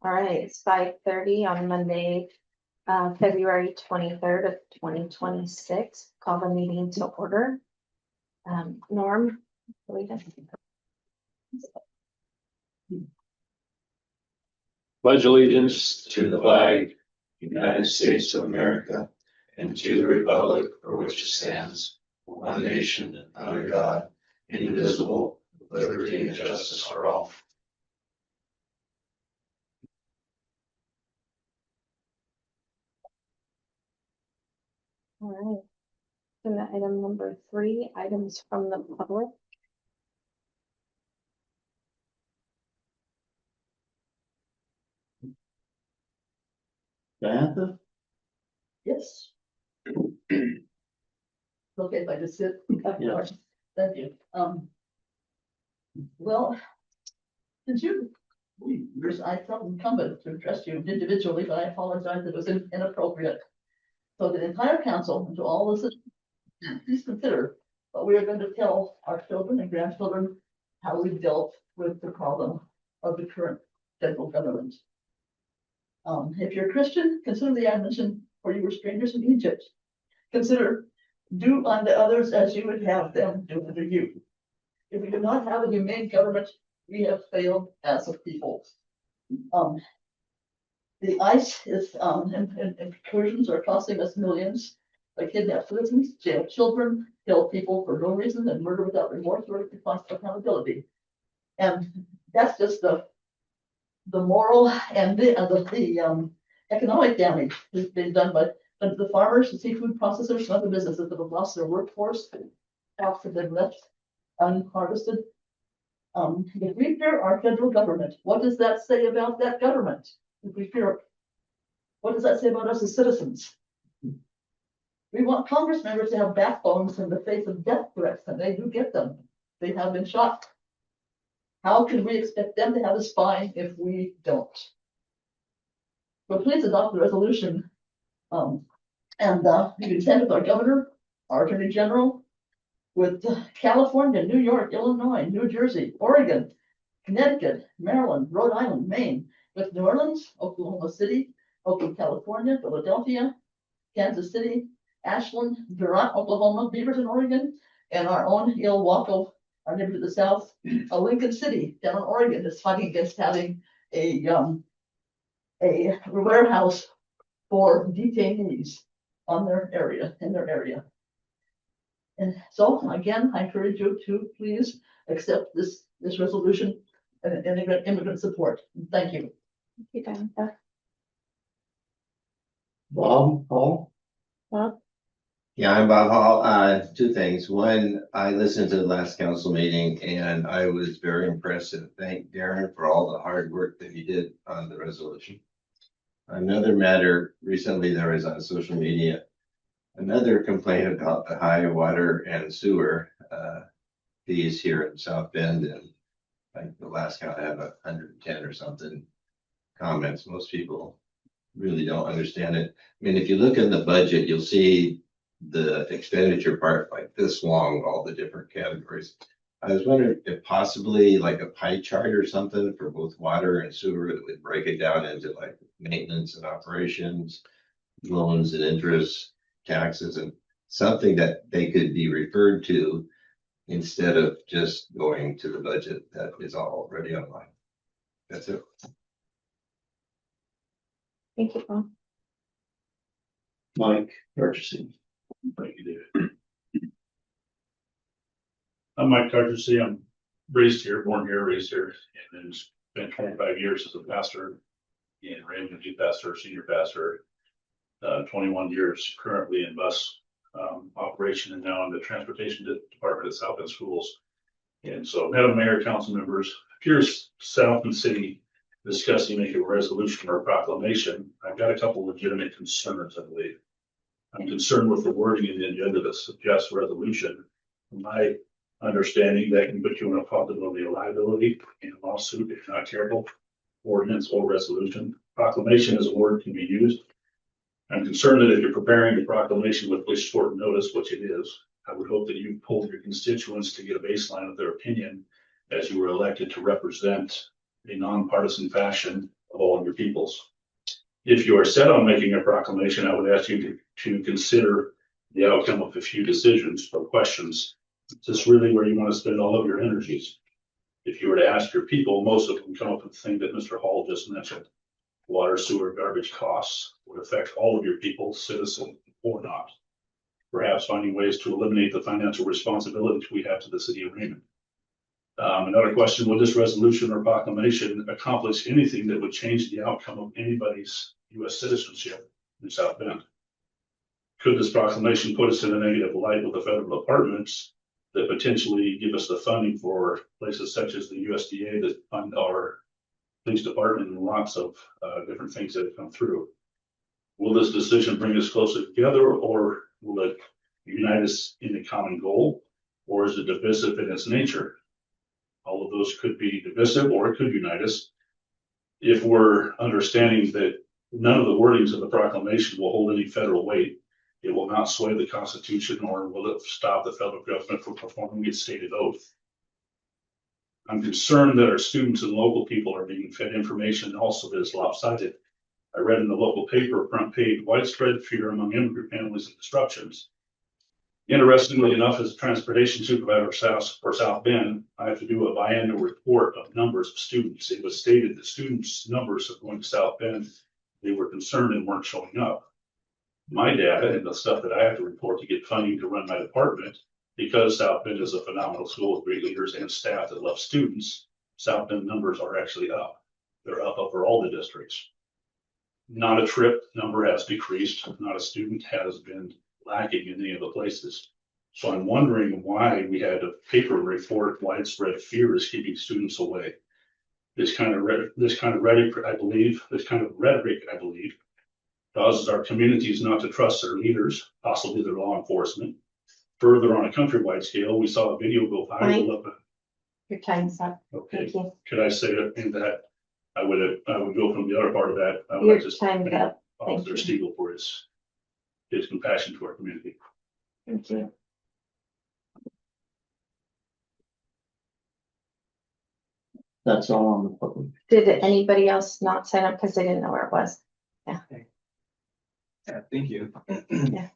All right, it's 5:30 on Monday, February 23rd of 2026. Call the meeting to order. Norm, lead us. Pledge allegiance to the flag, United States of America, and to the republic for which it stands, one nation under God, indivisible, with liberty and justice for all. All right. Agenda item number 3, items from the public. Samantha? Yes. Okay, if I just sit. Yeah. Thank you. Well, since I felt incumbent to address you individually, but I apologize, it was inappropriate. So the entire council and to all this, please consider what we are going to tell our children and grandchildren how we dealt with the problem of the current federal government. If you're Christian, consider the admonition, for you were strangers in Egypt. Consider, do unto others as you would have them do unto you. If we do not have a humane government, we have failed as a people. The ICE is incursions are costing us millions. They kidnap citizens, jail children, kill people for no reason, and murder without remorse or accountability. And that's just the moral and the economic damage that's been done by the farmers, the seafood processors, and other businesses that have lost their workforce after they've left unharvested. If we fear our federal government, what does that say about that government? If we fear, what does that say about us as citizens? We want Congress members to have backbones in the face of death threats, and they do get them. They have been shot. How can we expect them to have a spine if we don't? So please adopt the resolution. You can send it with our governor, our attorney general, with California, New York, Illinois, New Jersey, Oregon, Connecticut, Maryland, Rhode Island, Maine, with New Orleans, Oklahoma City, Oakland, California, Philadelphia, Kansas City, Ashland, Durant, Oklahoma, Beaverton, Oregon, and our own Ilwaco, our neighbor to the south, Lincoln City down in Oregon is fighting against having a warehouse for detainees in their area. And so again, I encourage you to please accept this resolution and immigrant support. Thank you. Thank you, Diana. Bob, Paul? Bob? Yeah, I'm Bob Hall. Two things. One, I listened to the last council meeting and I was very impressed and thank Darren for all the hard work that he did on the resolution. Another matter, recently there was on social media, another complaint about the high water and sewer fees here in South Bend, and like the last count I have 110 or something comments. Most people really don't understand it. I mean, if you look in the budget, you'll see the expenditure part like this long, all the different categories. I was wondering if possibly like a pie chart or something for both water and sewer that would break it down into like maintenance and operations, loans and interest, taxes, and something that they could be referred to instead of just going to the budget that is already online. That's it. Thank you, Bob. Mike, purchasing. Thank you, David. I'm Mike Cartesy. I'm raised here, born here, raised here, and then spent 25 years as a pastor in Raymond, youth pastor, senior pastor, 21 years currently in bus operation, and now in the transportation department at South Bend Schools. And so, Madam Mayor, council members, here's South Bend City discussing making a resolution or a proclamation. I've got a couple legitimate concerns, I believe. I'm concerned with the wording in the agenda that suggests resolution. From my understanding, that can put you in a possibility of liability in a lawsuit if you're not careful. Ordinance or resolution. Proclamation as a word can be used. I'm concerned that if you're preparing a proclamation with this short notice, which it is, I would hope that you polled your constituents to get a baseline of their opinion as you were elected to represent a nonpartisan fashion of all of your peoples. If you are set on making a proclamation, I would ask you to consider the outcome of a few decisions or questions. Is this really where you want to spend all of your energies? If you were to ask your people, most of them come up with the thing that Mr. Hall just mentioned. Water, sewer, garbage costs would affect all of your people, citizen or not. Perhaps finding ways to eliminate the financial responsibilities we have to the city of Raymond. Another question, would this resolution or proclamation accomplish anything that would change the outcome of anybody's U.S. citizenship in South Bend? Could this proclamation put us in a negative light with the federal departments that potentially give us the funding for places such as the USDA that fund our police department and lots of different things that have come through? Will this decision bring us closer together, or will it unite us in a common goal, or is it divisive in its nature? All of those could be divisive, or it could unite us if we're understanding that none of the wordings of the proclamation will hold any federal weight. It will not sway the Constitution, nor will it stop the federal government from performing its stated oath. I'm concerned that our students and local people are being fed information also that is lopsided. I read in the local paper front page, widespread fear among immigrant families and disruptions. Interestingly enough, as a transportation supervisor for South Bend, I have to do a biannual report of numbers of students. It was stated that students' numbers of going to South Bend, they were concerned and weren't showing up. My data and the stuff that I have to report to get funding to run my department, because South Bend is a phenomenal school with great leaders and staff that love students, South Bend numbers are actually up. They're up over all the districts. Not a trip number has decreased. Not a student has been lacking in any of the places. So I'm wondering why we had a paper report widespread fear is keeping students away. This kind of rhetoric, I believe, causes our communities not to trust their leaders, possibly their law enforcement. Further, on a countrywide scale, we saw a video go viral. Your time's up. Okay, Thank you. could I say that in that I would go from the other part of that. I would Your like to time's thank up. Thank Officer you. Stiegel for his compassion to our community. Thank you. That's all on the public. Did anybody else not sign up because they didn't know where it was? Yeah, thank you. Yeah.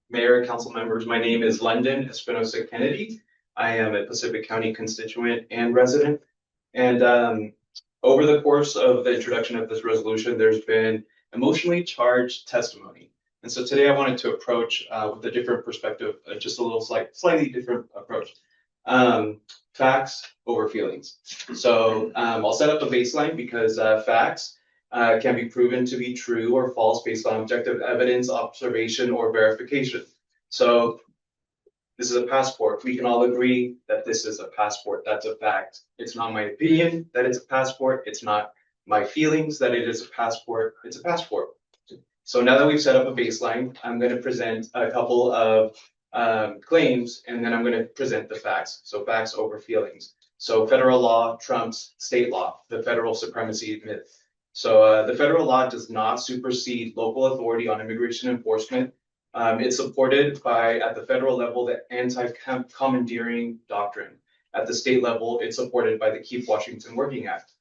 Mayor, council members, my name is London Espinosa Kennedy. I am a Pacific County constituent and resident. And over the course of the introduction of this resolution, there's been emotionally charged testimony. And so today I wanted to approach with a different perspective, just a little slightly different approach. Facts over feelings. So I'll set up a baseline because facts can be proven to be true or false based on objective evidence, observation, or verification. So this is a passport. We can all agree that this is a passport. That's a fact. It's not my opinion that it's a passport. It's not my feelings that it is a passport. It's a passport. So now that we've set up a baseline, I'm going to present a couple of claims, and then I'm going to present the facts. So facts over feelings. So federal law trumps state law, the federal supremacy myth. So the federal law does not supersede local authority on immigration enforcement. It's supported by, at the federal level, the anti-commandeering doctrine. At the state level, it's supported by the Keep Washington Working Act.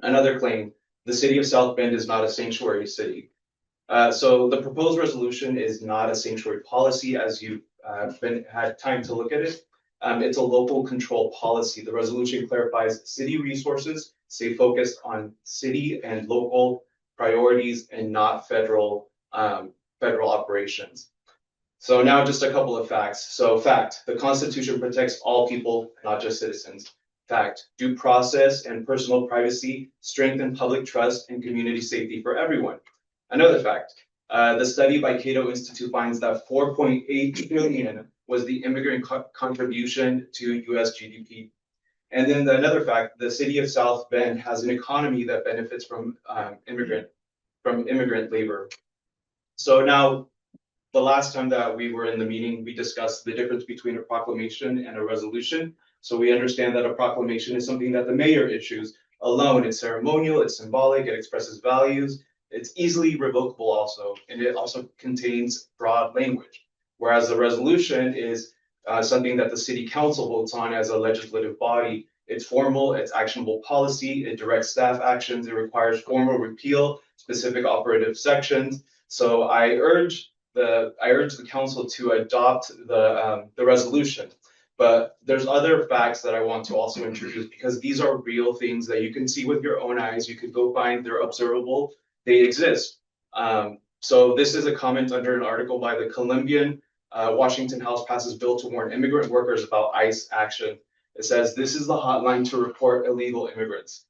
Another claim, the city of South Bend is not a sanctuary city. So the proposed resolution is not a sanctuary policy as you've had time to look at it. It's a local control policy. The resolution clarifies city resources stay focused on city and local priorities and not federal operations. So now just a couple of facts. So fact, the Constitution protects all people, not just citizens. Fact, due process and personal privacy strengthen public trust and community safety for everyone. Another fact, the study by Cato Institute finds that 4.8 trillion was the immigrant contribution to US GDP. And then another fact, the city of South Bend has an economy that benefits from immigrant labor. So now, the last time that we were in the meeting, we discussed the difference between a proclamation and a resolution. So we understand that a proclamation is something that the mayor issues alone. It's ceremonial, it's symbolic, it expresses values. It's easily revocable also, and it also contains broad language. Whereas the resolution is something that the city council votes on as a legislative body, It's formal, it's actionable policy, it directs staff actions, it requires formal repeal, specific operative sections. So I urge the council to adopt the resolution. But there's other facts that I want to also introduce because these are real things that you can see with your own eyes. You could go find, they're observable, they exist. So this is a comment under an article by the Colombian Washington House passes bill to warn immigrant workers about ICE action. It says this is the hotline to report illegal immigrants.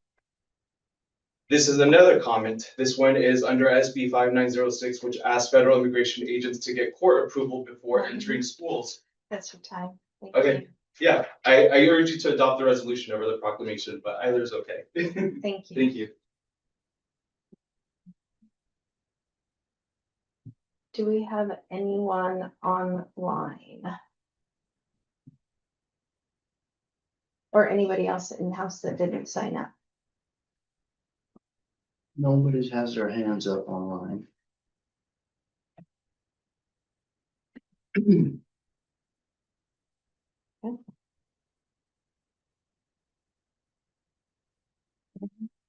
This is another comment. This one is under SB 5906, which asks federal immigration agents to get court approval before entering schools. That's your time. Thank Okay. you. Yeah, I urge you to adopt the resolution over the proclamation, but either's okay. Thank you. Thank you. Do we have anyone online? Or anybody else in the house that didn't sign up? Nobody has their hands up online.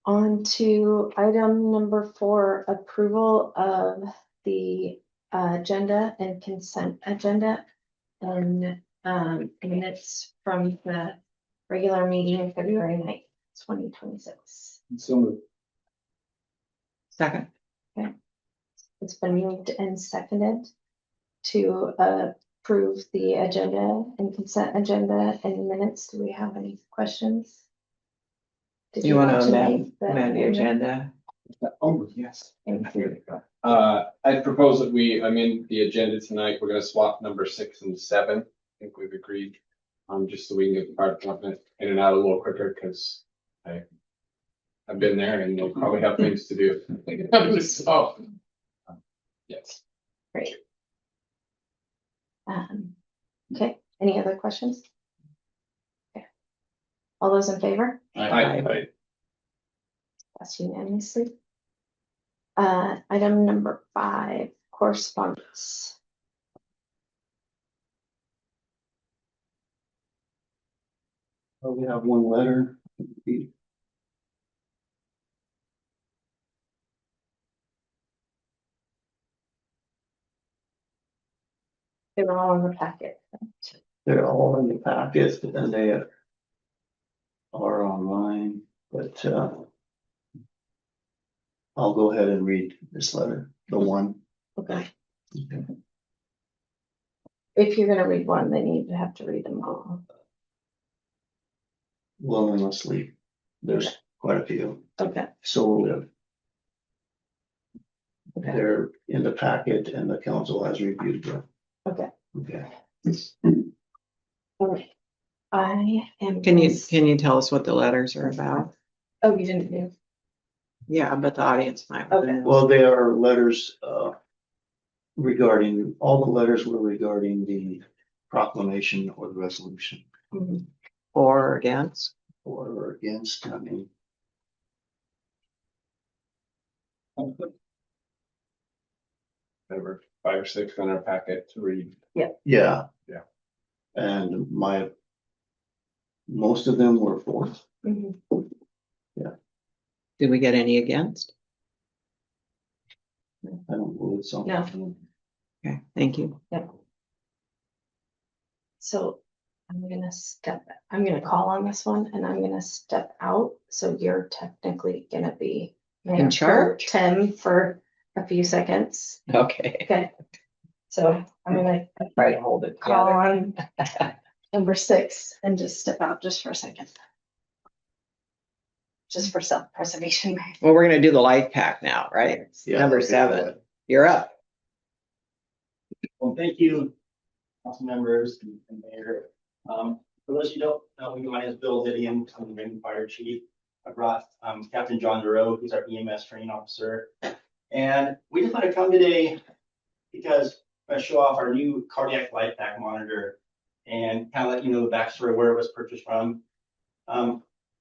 On to item number 4, approval of the agenda and consent agenda and minutes from the regular meeting of February 9th, 2026. So moved. Second. It's been moved and seconded to approve the agenda and consent agenda and minutes. Do we have any questions? Did You want to make amend the agenda? Oh, yes. Thank you. I propose that we amend the agenda tonight. We're gonna swap number 6 and 7. I think we've agreed. Just so we can get the fire department in and out a little quicker, because I've been there and they'll probably have things to do. So, yes. Great. Okay, any other questions? Okay. All those in favor? Aye. That's unanimously. Item number 5, correspondence. We have one letter. They were all in the packet. They're all in the packet and they are online, but I'll go ahead and read this letter, the one. Okay. If you're gonna read one, then you have to read them all. Willingnessly, there's quite a few. Okay. So Okay. they're in the packet and the council has reviewed them. Okay. Okay. All right. I am. Can you tell us what the letters are about? Oh, you didn't do. Yeah, but the audience might. Okay. Well, they are letters regarding, all the letters were regarding the proclamation or the resolution. Mhm. Or against? Or against, I mean, Whatever, 5 or 6 on our packet to read. yeah. Yeah. And most of them were for. Mhm. Did we get any against? I don't believe so. No. Okay, thank you. So I'm gonna call on this one and I'm gonna step out. So you're technically gonna be In charge? Tim for a few seconds. Okay. Okay. So I'm gonna Try to hold it call together. on number 6 and just step out just for a second. Just for self-preservation. Well, we're gonna do the life pack now, right? Yeah, Number okay, 7, you're up. Well, thank you, council members and mayor. For those who don't know, my name is Bill Didion, I'm the Raymond Fire Chief. I brought Captain John DeRoe, who's our EMS training officer. And we just want to come today because I'm going to show off our new cardiac life pack monitor and kind of let you know the backstory of where it was purchased from.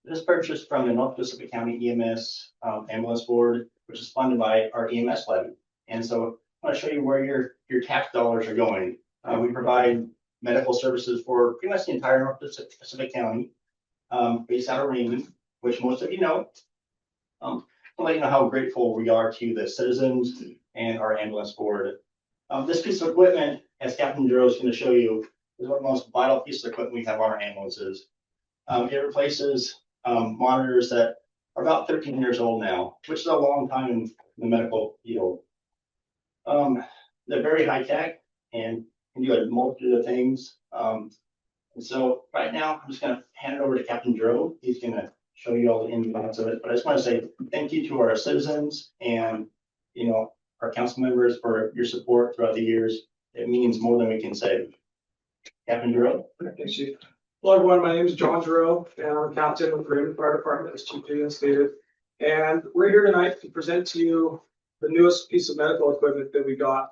This purchased from the North Pacific County EMS ambulance board, which is funded by our EMS levy. And so I want to show you where your tax dollars are going. We provide medical services for pretty much the entire North Pacific County. based out of Raymond, which most of you know. I'll let you know how grateful we are to the citizens and our ambulance board. This piece of equipment, as Captain Joe is going to show you, is one of the most vital pieces of equipment we have on our ambulances. It replaces monitors that are about 13 years old now, which is a long time in the medical field. They're very high tech and can do a multitude of things. And so right now, I'm just going to hand it over to Captain Joe. He's going to show you all the ins and outs of it. But I just want to say thank you to our citizens and, you know, our council members for your support throughout the years. It means more than we can say. Captain Joe. Thanks, Chief. Hello, everyone. My name is John Giroux, and I'm a captain with the Raymond Fire Department, as Chief Didion stated. And we're here tonight to present to you the newest piece of medical equipment that we got.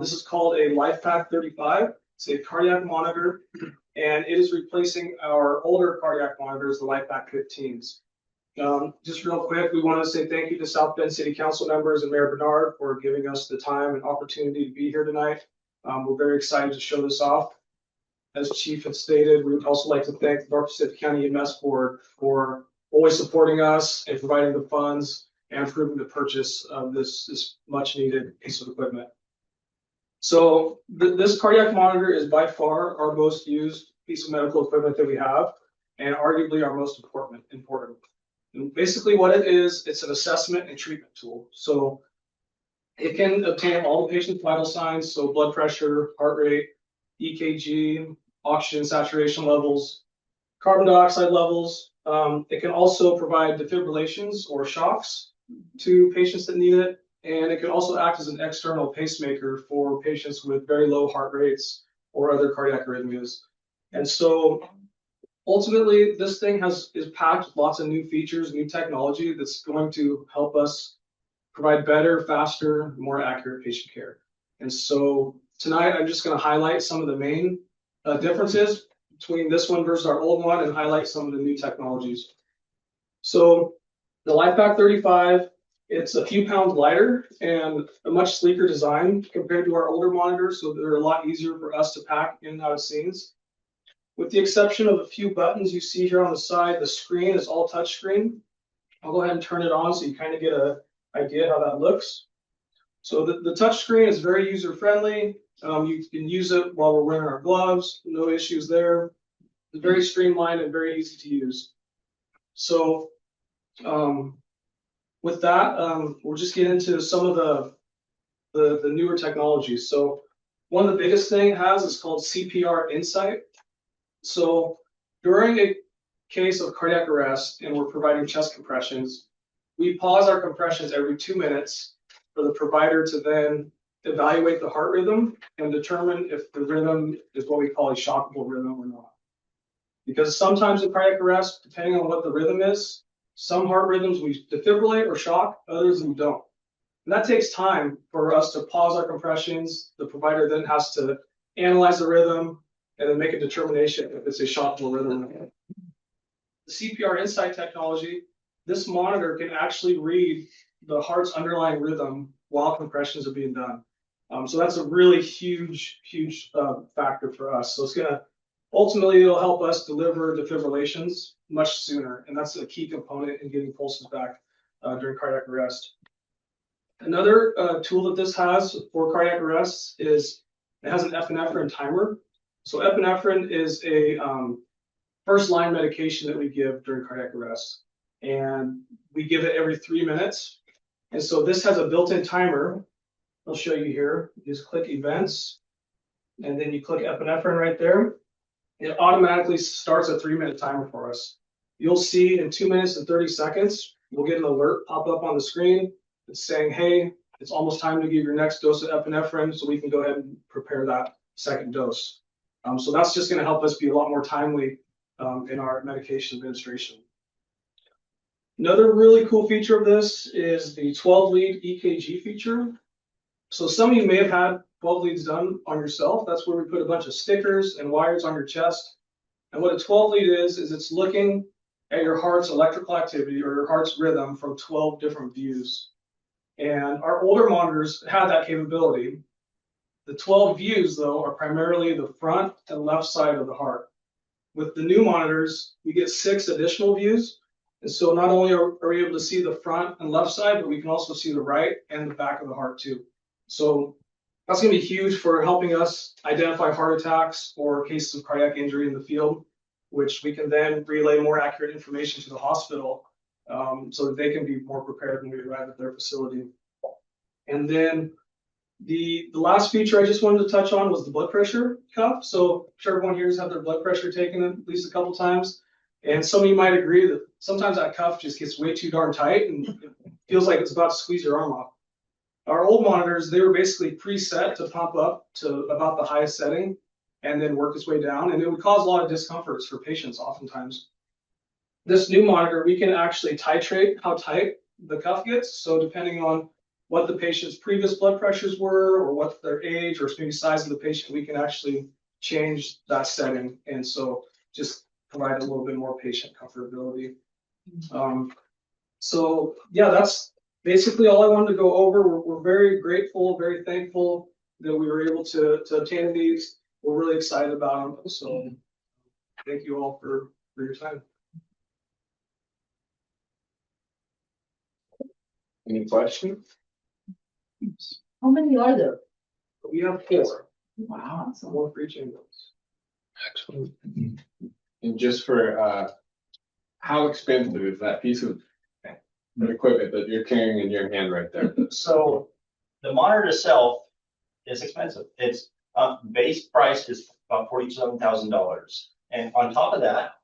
This is called a LifePak 35. It's a cardiac monitor, and it is replacing our older cardiac monitors, the LifePak 15s. Just real quick, we want to say thank you to South Bend City Council members and Mayor Bernard for giving us the time and opportunity to be here tonight. We're very excited to show this off. As Chief had stated, we would also like to thank the North Pacific County EMS Board for always supporting us and providing the funds and approving the purchase of this much needed piece of equipment. So this cardiac monitor is by far our most used piece of medical equipment that we have, and arguably our most important. And basically what it is, it's an assessment and treatment tool. So it can obtain all the patient's vital signs, so blood pressure, heart rate, EKG, oxygen saturation levels, carbon dioxide levels. It can also provide defibrillations or shocks to patients that need it. And it can also act as an external pacemaker for patients with very low heart rates or other cardiac arrhythmias. And so ultimately, this thing is packed with lots of new features, new technology that's going to help us provide better, faster, more accurate patient care. And so tonight, I'm just going to highlight some of the main differences between this one versus our old one and highlight some of the new technologies. So the LifePak 35, it's a few pounds lighter and a much sleeker design compared to our older monitors, so they're a lot easier for us to pack in and out of scenes. With the exception of a few buttons you see here on the side, the screen is all touch screen. I'll go ahead and turn it on so you kind of get an idea how that looks. So the touch screen is very user friendly. You can use it while we're wearing our gloves, no issues there. It's very streamlined and very easy to use. So with that, we'll just get into some of the newer technologies. So one of the biggest thing it has is called CPR Insight. So during a case of cardiac arrest and we're providing chest compressions, we pause our compressions every 2 minutes for the provider to then evaluate the heart rhythm and determine if the rhythm is what we call a shockable rhythm or not. Because sometimes in cardiac arrest, depending on what the rhythm is, some heart rhythms we defibrillate or shock, others we don't. And that takes time for us to pause our compressions. The provider then has to analyze the rhythm and then make a determination if it's a shockable rhythm. The CPR Insight technology, this monitor can actually read the heart's underlying rhythm while compressions are being done. So that's a really huge factor for us. So it's gonna, ultimately it'll help us deliver defibrillations much sooner. And that's a key component in getting pulses back during cardiac arrest. Another tool that this has for cardiac arrests is it has an epinephrine timer. So epinephrine is a first line medication that we give during cardiac arrest. And we give it every 3 minutes. And so this has a built-in timer. I'll show you here. You just click events, and then you click epinephrine right there. It automatically starts a 3-minute timer for us. You'll see in 2 minutes and 30 seconds, we'll get an alert pop up on the screen. It's saying, hey, it's almost time to give your next dose of epinephrine, so we can go ahead and prepare that second dose. So that's just going to help us be a lot more timely in our medication administration. Another really cool feature of this is the 12-lead EKG feature. So some of you may have had 12 leads done on yourself. That's where we put a bunch of stickers and wires on your chest. And what a 12 lead is it's looking at your heart's electrical activity or your heart's rhythm from 12 different views. And our older monitors had that capability. The 12 views, though, are primarily the front and left side of the heart. with the new monitors, we get 6 additional views. And so not only are we able to see the front and left side, but we can also see the right and the back of the heart too. So that's gonna be huge for helping us identify heart attacks or cases of cardiac injury in the field, which we can then relay more accurate information to the hospital, so that they can be more prepared when we arrive at their facility. And then the last feature I just wanted to touch on was the blood pressure cuff. So I'm sure everyone here has had their blood pressure taken at least a couple times. And some of you might agree that sometimes that cuff just gets way too darn tight and it feels like it's about to squeeze your arm off. Our old monitors, they were basically preset to pump up to about the highest setting and then work its way down. And it would cause a lot of discomforts for patients oftentimes. This new monitor, we can actually titrate how tight the cuff gets. So depending on what the patient's previous blood pressures were or what their age or maybe size of the patient, we can actually change that setting. And so just provide a little bit more patient comfortability. So yeah, that's basically all I wanted to go over. We're very grateful, very thankful that we were able to obtain these. We're really excited about them. So thank you all for your time. Any questions? How many are there? We have 4. Wow. One for each ambulance. Excellent. And just for, how expensive is that piece of equipment that you're carrying in your hand right there? So the monitor itself is expensive. Its base price is about $47,000. And on top of that,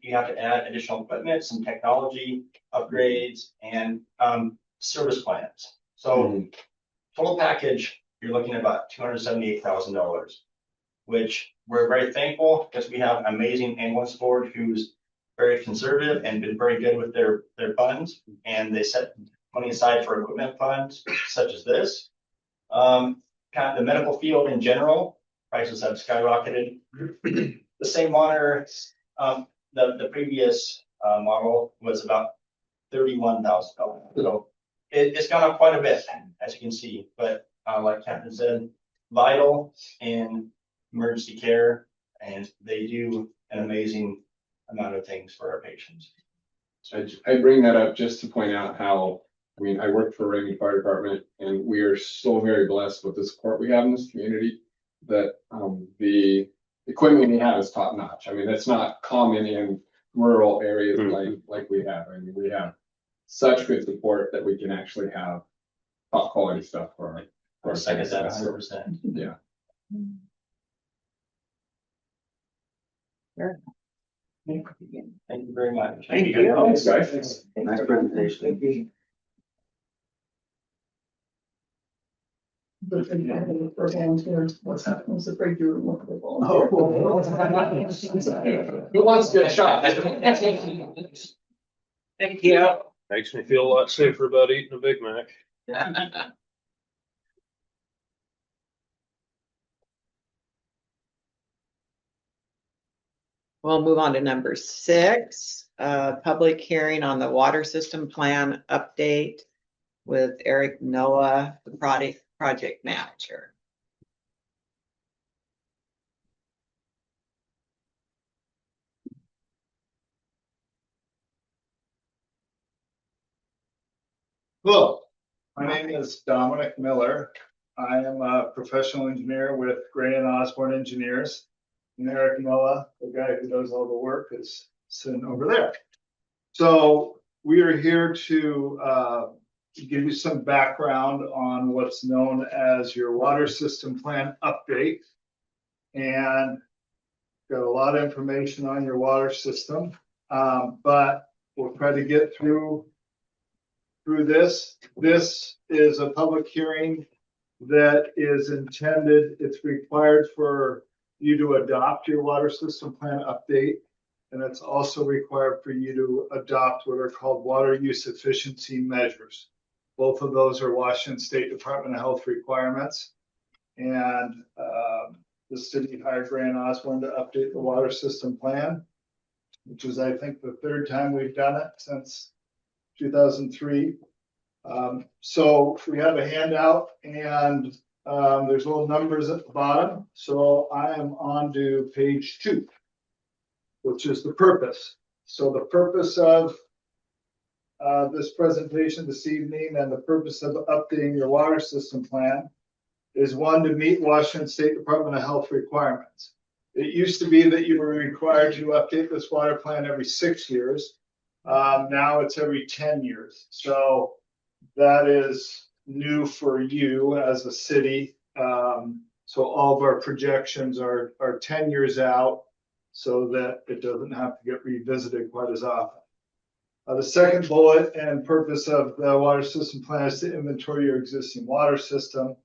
you have to add additional equipment, some technology upgrades, and service plans. So total package, you're looking at about $278,000, which we're very thankful because we have an amazing ambulance board who's very conservative and been very good with their funds, and they set money aside for equipment funds such as this. Kind of the medical field in general, prices have skyrocketed. The same monitor, the previous model was about $31,000. So it's gone up quite a bit, as you can see. But like Captain said, vital in emergency care, and they do an amazing amount of things for our patients. I bring that up just to point out how, I mean, I work for Raymond Fire Department, and we are so very blessed with the support we have in this community that the equipment we have is top notch. I mean, that's not common in rural areas like we have. I mean, we have such good support that we can actually have top quality stuff for our Second that 100%. Yeah. Thank you very much. Thank you. Thanks, guys. Nice presentation. Thank you. But for volunteers, what's happening is afraid you're one of the volunteers. Who wants to get a shot? Thank you. Makes me feel a lot safer about eating a Big Mac. We'll move on to number 6, public hearing on the water system plan update with Eric Noah, the project manager. Hello, my name is Dominic Miller. I am a professional engineer with Gray and Osborne Engineers. And Eric Noah, the guy who does all the work, is sitting over there. So we are here to give you some background on what's known as your water system plan update. And got a lot of information on your water system, but we'll try to get through this. This is a public hearing that is intended, it's required for you to adopt your water system plan update. And it's also required for you to adopt what are called water use efficiency measures. Both of those are Washington State Department of Health requirements. And the city hired Gray and Osborne to update the water system plan, which is, I think, the 3rd time we've done it since 2003. So we have a handout, and there's little numbers at the bottom. So I am on to page 2. which is the purpose. So the purpose of this presentation this evening and the purpose of updating your water system plan is one, to meet Washington State Department of Health requirements. It used to be that you were required to update this water plan every 6 years. Now it's every 10 years. So that is new for you as a city. So all of our projections are 10 years out so that it doesn't have to get revisited quite as often. The second bullet and purpose of the water system plan is to inventory your existing water system,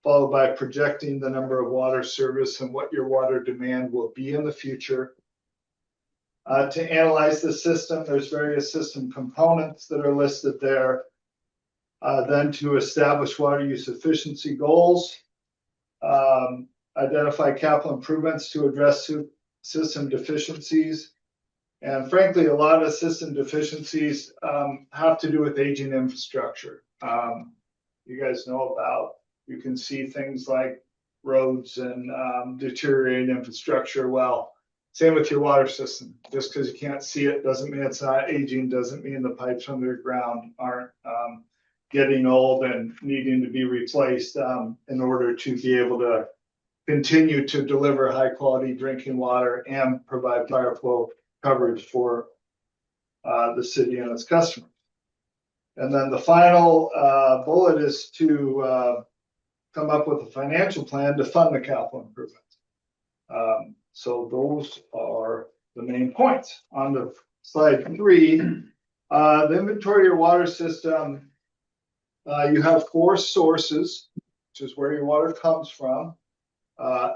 followed by projecting the number of water service and what your water demand will be in the future. To analyze the system, there's various system components that are listed there. Then to establish water use efficiency goals, identify capital improvements to address system deficiencies. And frankly, a lot of system deficiencies have to do with aging infrastructure. You guys know about, you can see things like roads and deteriorating infrastructure. Well, same with your water system. Just because you can't see it doesn't mean it's not aging, doesn't mean the pipes underground aren't getting old and needing to be replaced in order to be able to continue to deliver high quality drinking water and provide fire flow coverage for the city and its customers. And then the final bullet is to come up with a financial plan to fund the capital improvements. So those are the main points. On the slide 3, the inventory of your water system, you have 4 sources, which is where your water comes from.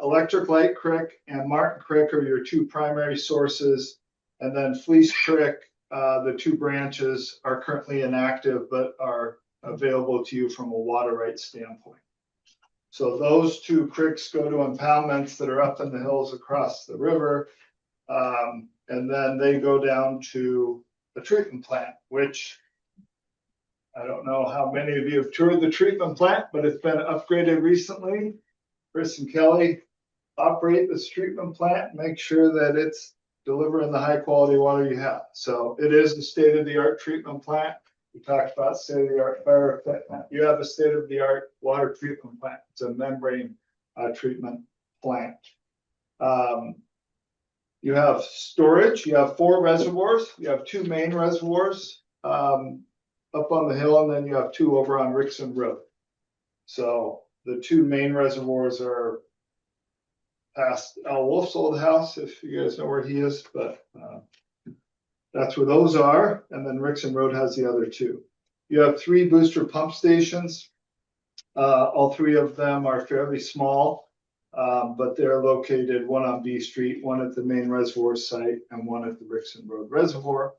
Electric Light Creek and Martin Creek are your 2 primary sources. And then Fleece Creek, the 2 branches are currently inactive, but are available to you from a water rights standpoint. So those 2 creeks go to impoundments that are up in the hills across the river. And then they go down to the treatment plant, which I don't know how many of you have toured the treatment plant, but it's been upgraded recently. Chris and Kelly operate this treatment plant, make sure that it's delivering the high quality water you have. So it is a state-of-the-art treatment plant. We talked about state-of-the-art fire equipment. You have a state-of-the-art water treatment plant. It's a membrane treatment plant. You have storage. You have 4 reservoirs. You have 2 main reservoirs up on the hill, and then you have 2 over on Rickson Road. So the 2 main reservoirs are past Al Wolf's old house, if you guys know where he is, but that's where those are. And then Rickson Road has the other 2. You have 3 booster pump stations. All 3 of them are fairly small, but they're located, one on B Street, one at the main reservoir site, and one at the Rickson Road Reservoir.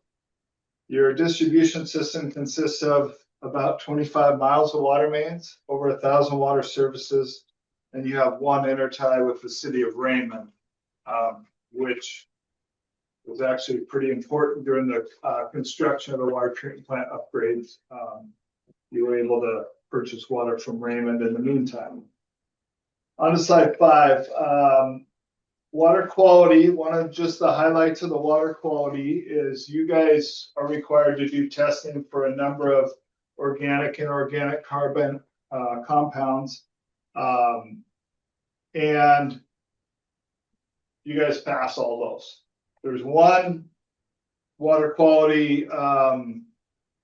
Your distribution system consists of about 25 miles of water mains, over 1,000 water services, and you have 1 intertie with the city of Raymond, which was actually pretty important during the construction of the water treatment plant upgrades. You were able to purchase water from Raymond in the meantime. On to slide 5, water quality. One of just the highlights of the water quality is you guys are required to do testing for a number of organic and inorganic carbon compounds. And you guys pass all those. There's one water quality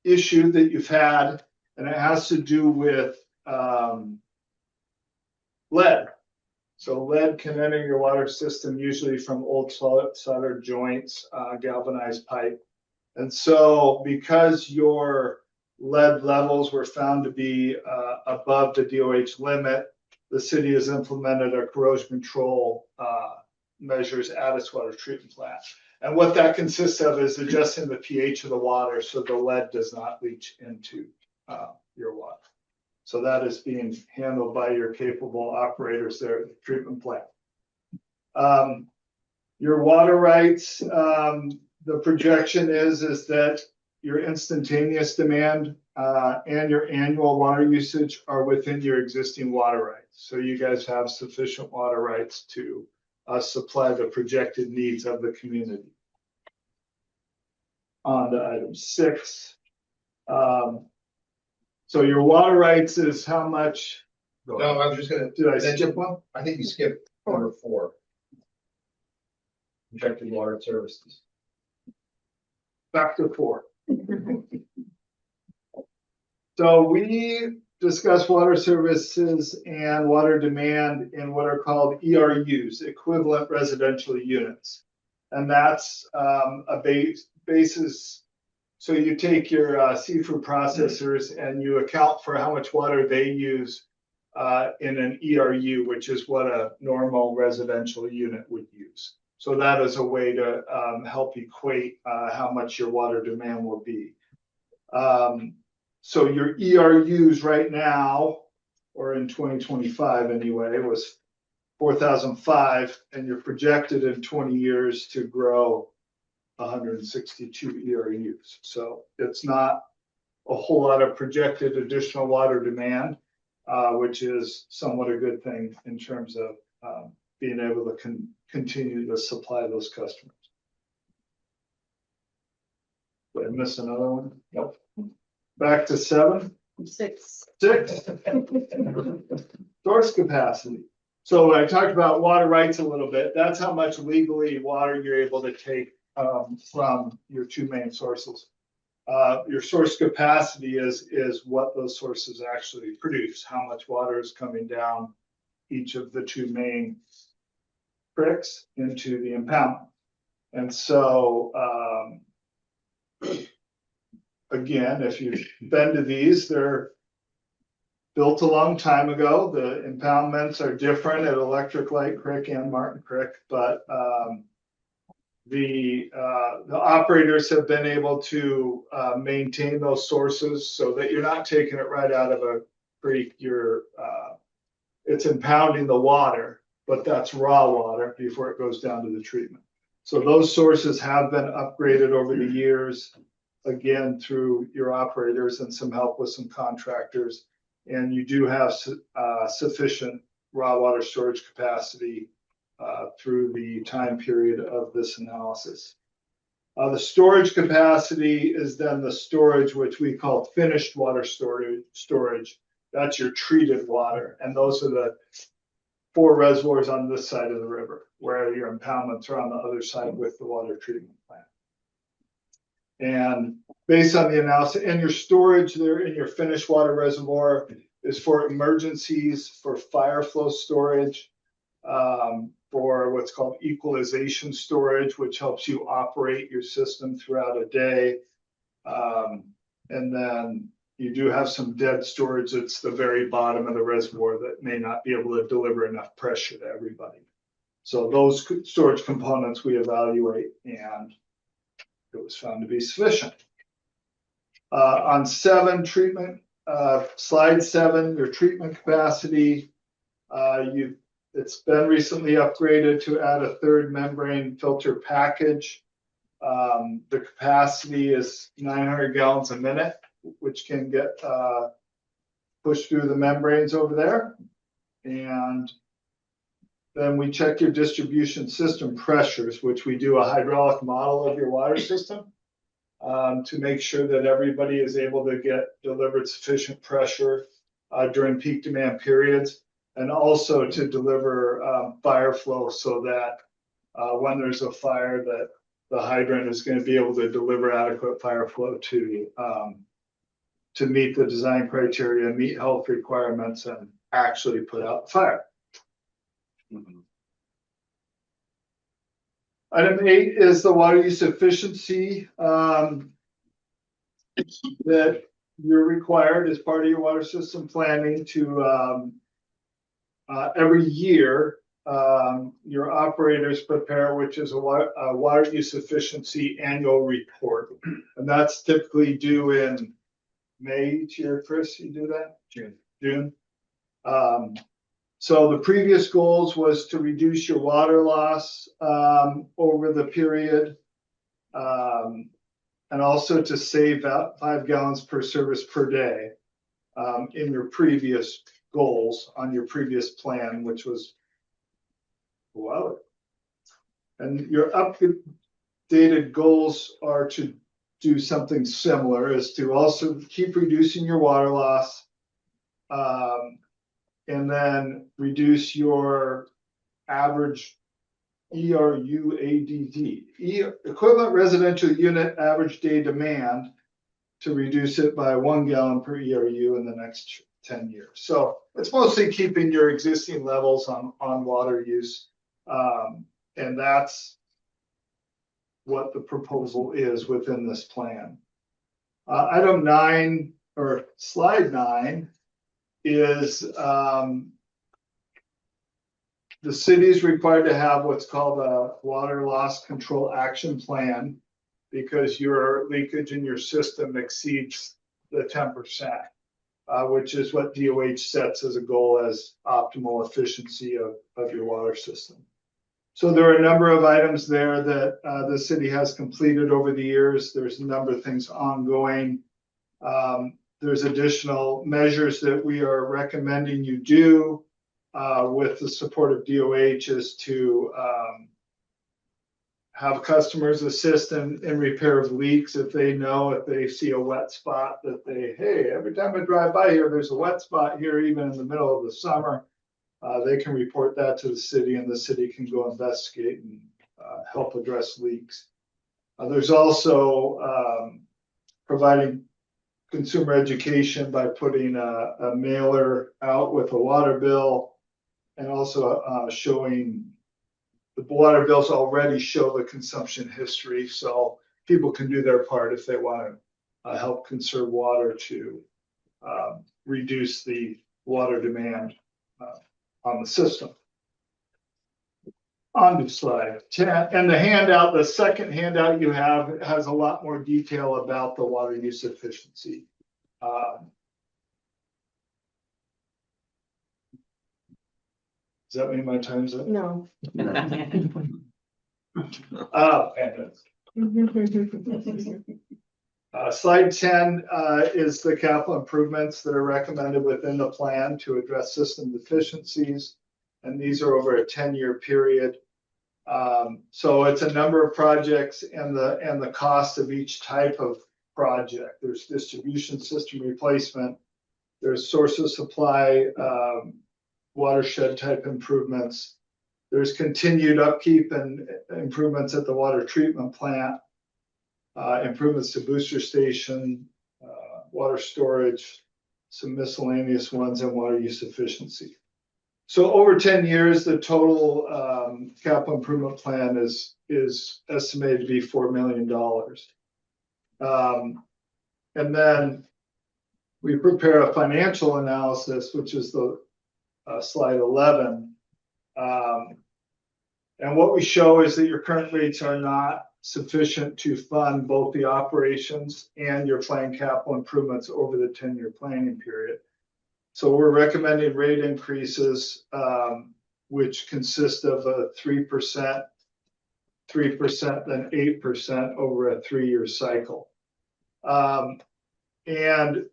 issue that you've had, and it has to do with lead. So lead can enter your water system usually from old solder joints, galvanized pipe. And so because your lead levels were found to be above the DOH limit, the city has implemented a corrosion control measures at its water treatment plant. And what that consists of is adjusting the pH of the water so the lead does not leach into your water. So that is being handled by your capable operators there at the treatment plant. Your water rights, the projection is that your instantaneous demand and your annual water usage are within your existing water rights. So you guys have sufficient water rights to supply the projected needs of the community. on to item 6. So your water rights is how much? No, I was just gonna, Did I skip one? I think you skipped number 4. Projected water services. Back to 4. So we discuss water services and water demand in what are called ERUs, equivalent residential units. And that's a basis. So you take your seafood processors and you account for how much water they use in an ERU, which is what a normal residential unit would use. So that is a way to help equate how much your water demand will be. So your ERUs right now, or in 2025 anyway, was 4,005, and you're projected in 20 years to grow 162 ERUs. So it's not a whole lot of projected additional water demand, which is somewhat a good thing in terms of being able to continue to supply those customers. Did I miss another one? Nope. Back to 7. 6. 6. Source capacity. So I talked about water rights a little bit. That's how much legally water you're able to take from your 2 main sources. Your source capacity is what those sources actually produce, how much water is coming down each of the 2 main creeks into the impoundment. And so, again, if you've been to these, they're built a long time ago. The impoundments are different at Electric Light Creek and Martin Creek, but the operators have been able to maintain those sources so that you're not taking it right out of a creek. It's impounding the water, but that's raw water before it goes down to the treatment. So those sources have been upgraded over the years, again, through your operators and some help with some contractors. And you do have sufficient raw water storage capacity through the time period of this analysis. The storage capacity is then the storage, which we call finished water storage. That's your treated water. And those are the 4 reservoirs on this side of the river, where your impoundments are on the other side with the water treatment plant. And based on the analysis, and your storage there in your finished water reservoir is for emergencies, for fire flow storage, for what's called equalization storage, which helps you operate your system throughout a day. And then you do have some dead storage that's the very bottom of the reservoir that may not be able to deliver enough pressure to everybody. So those storage components we evaluate, and it was found to be sufficient. On 7 treatment, slide 7, your treatment capacity, it's been recently upgraded to add a 3rd membrane filter package. The capacity is 900 gallons a minute, which can get pushed through the membranes over there. And then we check your distribution system pressures, which we do a hydraulic model of your water system to make sure that everybody is able to get delivered sufficient pressure during peak demand periods, and also to deliver fire flow so that when there's a fire, that the hydrant is going to be able to deliver adequate fire flow to meet the design criteria, meet health requirements, and actually put out the fire. Item 8 is the water use efficiency that you're required as part of your water system planning to every year your operators prepare, which is a water use efficiency annual report. And that's typically due in May each year. Chris, you do that? June. So the previous goals was to reduce your water loss over the period, and also to save about 5 gallons per service per day in your previous goals on your previous plan, which was and your updated goals are to do something similar, is to also keep reducing your water loss. And then reduce your average ERU ADD, equivalent residential unit average day demand, to reduce it by 1 gallon per ERU in the next 10 years. So it's mostly keeping your existing levels on water use. And that's what the proposal is within this plan. Item 9, or slide 9, is the city is required to have what's called a water loss control action plan, because your leakage in your system exceeds the 10%, which is what DOH sets as a goal as optimal efficiency of your water system. So there are a number of items there that the city has completed over the years. There's a number of things ongoing. There's additional measures that we are recommending you do with the support of DOH, is to have customers assist in repair of leaks if they see a wet spot, that hey, every time I drive by here, there's a wet spot here, even in the middle of the summer. They can report that to the city, and the city can go investigate and help address leaks. There's also providing consumer education by putting a mailer out with a water bill, and also showing the water bills already show the consumption history, so people can do their part if they want to help conserve water to reduce the water demand on the system. On to slide 10, and the handout, the second handout you have, has a lot more detail about the water use efficiency. Does that mean my time's up? No. Slide 10 is the capital improvements that are recommended within the plan to address system deficiencies, and these are over a 10-year period. So it's a number of projects, and the cost of each type of project. There's distribution system replacement, there's source of supply, watershed type improvements. There's continued upkeep and improvements at the water treatment plant, improvements to booster station, water storage, some miscellaneous ones, and water use efficiency. So over 10 years, the total capital improvement plan is estimated to be $4 million. And then we prepare a financial analysis, which is the slide 11. And what we show is that your current rates are not sufficient to fund both the operations and your planned capital improvements over the 10-year planning period. So we're recommending rate increases, which consist of a 3%, then 8% over a 3-year cycle. And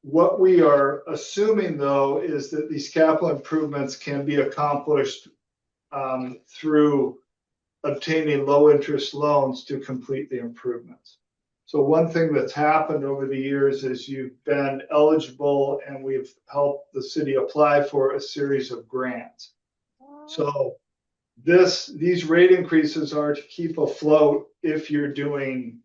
what we are assuming, though, is that these capital improvements can be accomplished through obtaining low interest loans to complete the improvements. So one thing that's happened over the years is you've been eligible, and we've helped the city apply for a series of grants. So these rate increases are to keep afloat if you're doing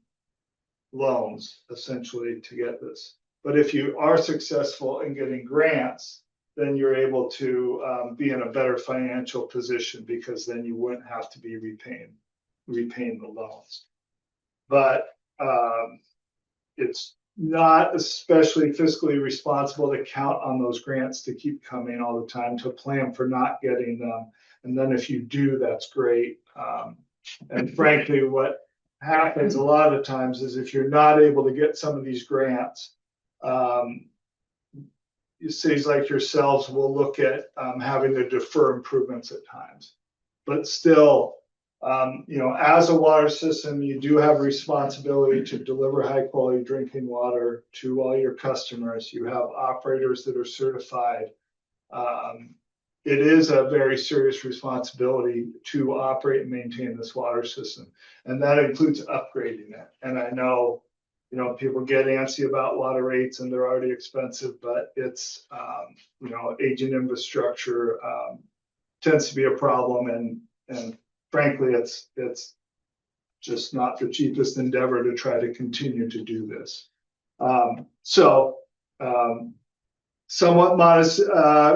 loans, essentially, to get this. But if you are successful in getting grants, then you're able to be in a better financial position, because then you wouldn't have to be repaying the loans. But it's not especially fiscally responsible to count on those grants to keep coming all the time, to plan for not getting them. And then if you do, that's great. And frankly, what happens a lot of times is if you're not able to get some of these grants, cities like yourselves will look at having to defer improvements at times. But still, as a water system, you do have a responsibility to deliver high quality drinking water to all your customers. You have operators that are certified. it is a very serious responsibility to operate and maintain this water system. And that includes upgrading it. And I know, you know, people get antsy about water rates and they're already expensive, but it's, you know, aging infrastructure tends to be a problem. And frankly, it's just not the cheapest endeavor to try to continue to do this. Somewhat modest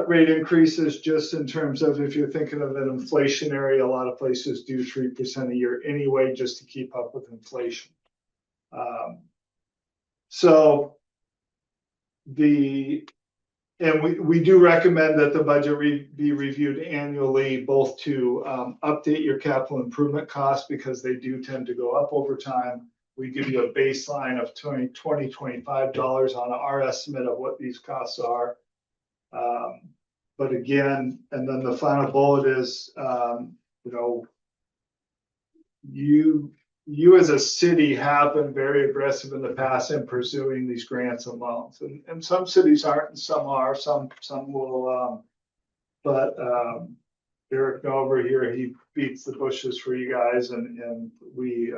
rate increases just in terms of if you're thinking of an inflationary, a lot of places do 3% a year anyway, just to keep up with inflation. And we do recommend that the budget be reviewed annually, both to update your capital improvement costs because they do tend to go up over time. We give you a baseline of $25 on our estimate of what these costs are. But again, and then the final bullet is, you know, you as a city have been very aggressive in the past in pursuing these grants and loans. And some cities aren't and some are, some will, but Eric over here, he beats the bushes for you guys and we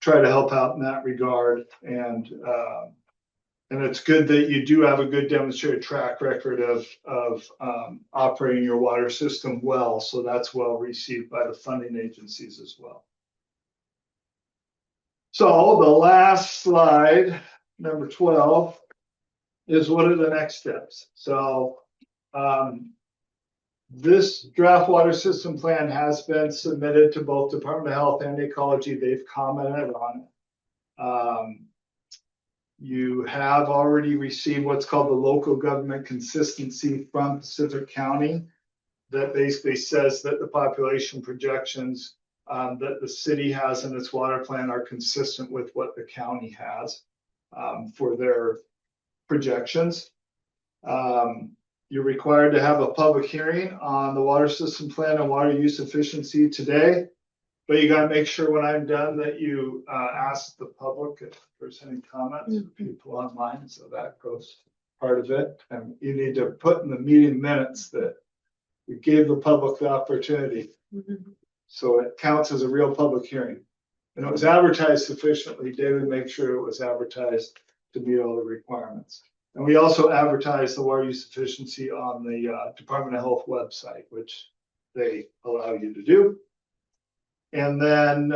try to help out in that regard. And it's good that you do have a good demonstrated track record of operating your water system well. So that's well received by the funding agencies as well. So the last slide, number 12, is what are the next steps? So this draft water system plan has been submitted to both Department of Health and Ecology. They've commented on it. You have already received what's called the local government consistency from Pacific County that basically says that the population projections that the city has in its water plan are consistent with what the county has for their projections. You're required to have a public hearing on the water system plan and water use efficiency today, but you got to make sure when I'm done that you ask the public if there's any comments or people online. So that goes part of it. And you need to put in the meeting minutes that we gave the public the opportunity. So it counts as a real public hearing. And it was advertised sufficiently. David made sure it was advertised to meet all the requirements. And we also advertise the water use efficiency on the Department of Health website, which they allow you to do. And then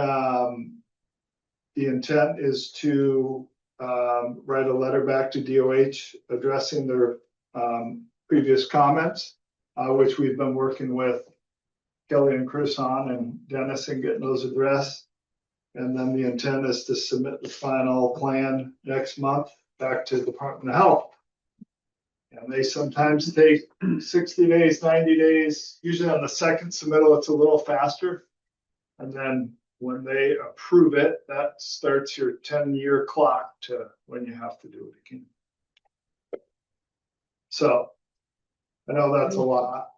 the intent is to write a letter back to DOH addressing their previous comments, which we've been working with Kelly and Chris on and Dennis and getting those addressed. And then the intent is to submit the final plan next month back to the Department of Health. And they sometimes take 60 days, 90 days. Usually on the second submittal, it's a little faster. And then when they approve it, that starts your 10-year clock to when you have to do it again. So I know that's a lot,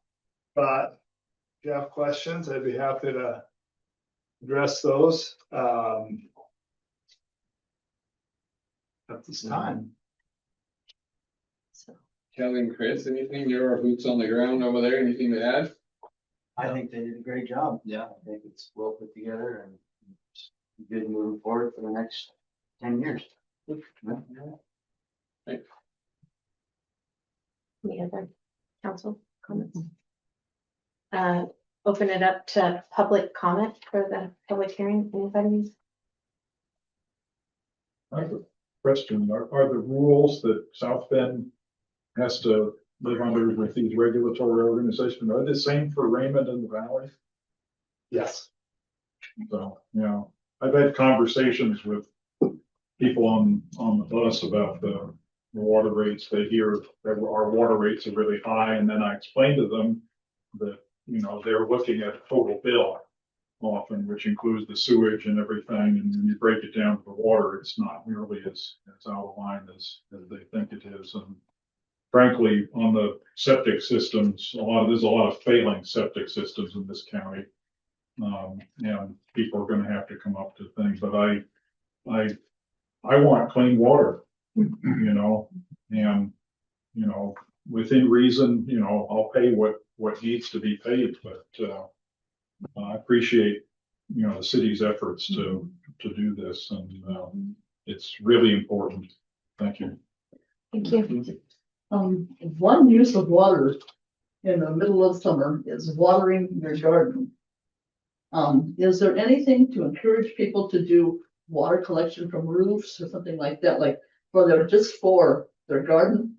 but if you have questions, I'd be happy to address those at this time. Kelly and Chris, anything? You're our boots on the ground over there. Anything to add? I think they did a great job. Yeah, I think it's well put together and good moving forward for the next 10 years. Thanks. Any other council comments? Open it up to public comment for the public hearing. Anybody? I have a question. Are the rules that South Bend has to live under with these regulatory organizations, are they the same for Raymond and the Valley? Yes. So, you know, I've had conversations with people on the bus about the water rates. They hear that our water rates are really high, and then I explain to them that, you know, they're looking at a total bill often, which includes the sewage and everything, and when you break it down to the water, it's not nearly as out of line as they think it is. And frankly, on the septic systems, there's a lot of failing septic systems in this county. And people are gonna have to come up to things, but I want clean water, you know, and, you know, within reason, you know, I'll pay what what needs to be paved, but, I appreciate, the city's efforts to do this, and, it's really important. Thank you. Thank you. One use of water in the middle of summer is watering your garden. Is there anything to encourage people to do water collection from roofs or something like that, like just for their garden?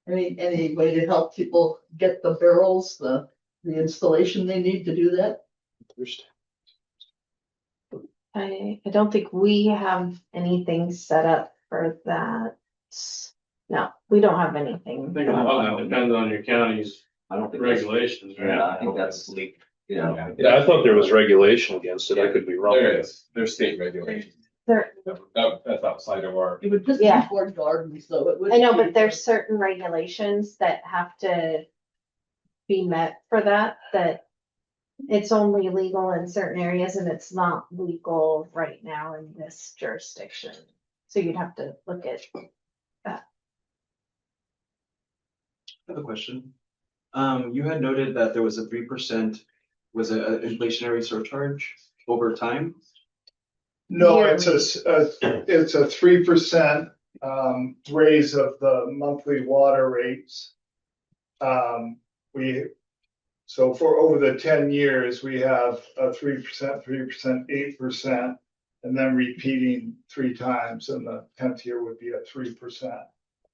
Any way to help people get the barrels, the installation they need to do that? I don't think we have anything set up for that. No, we don't have anything. I think a lot of it depends on your county's I don't think. that's- regulations, right? Yeah, I think that's leak. Yeah. Yeah, I thought there was regulation against it. I could be wrong. There is, there's state regulations. There, That's outside of our. It would just be Yeah. for gardens, though. It I know, wouldn't but be there's certain regulations that have to be met for that, it's only legal in certain areas and it's not legal right now in this jurisdiction. So you'd have to look at that. I have a question. You had noted that there was a 3%, was it an inflationary surcharge over time? No, it's it's a 3% raise of the monthly water rates. So for over the 10 years, we have a 3%, 8%, and then repeating 3 times, and the 10th year would be a 3%.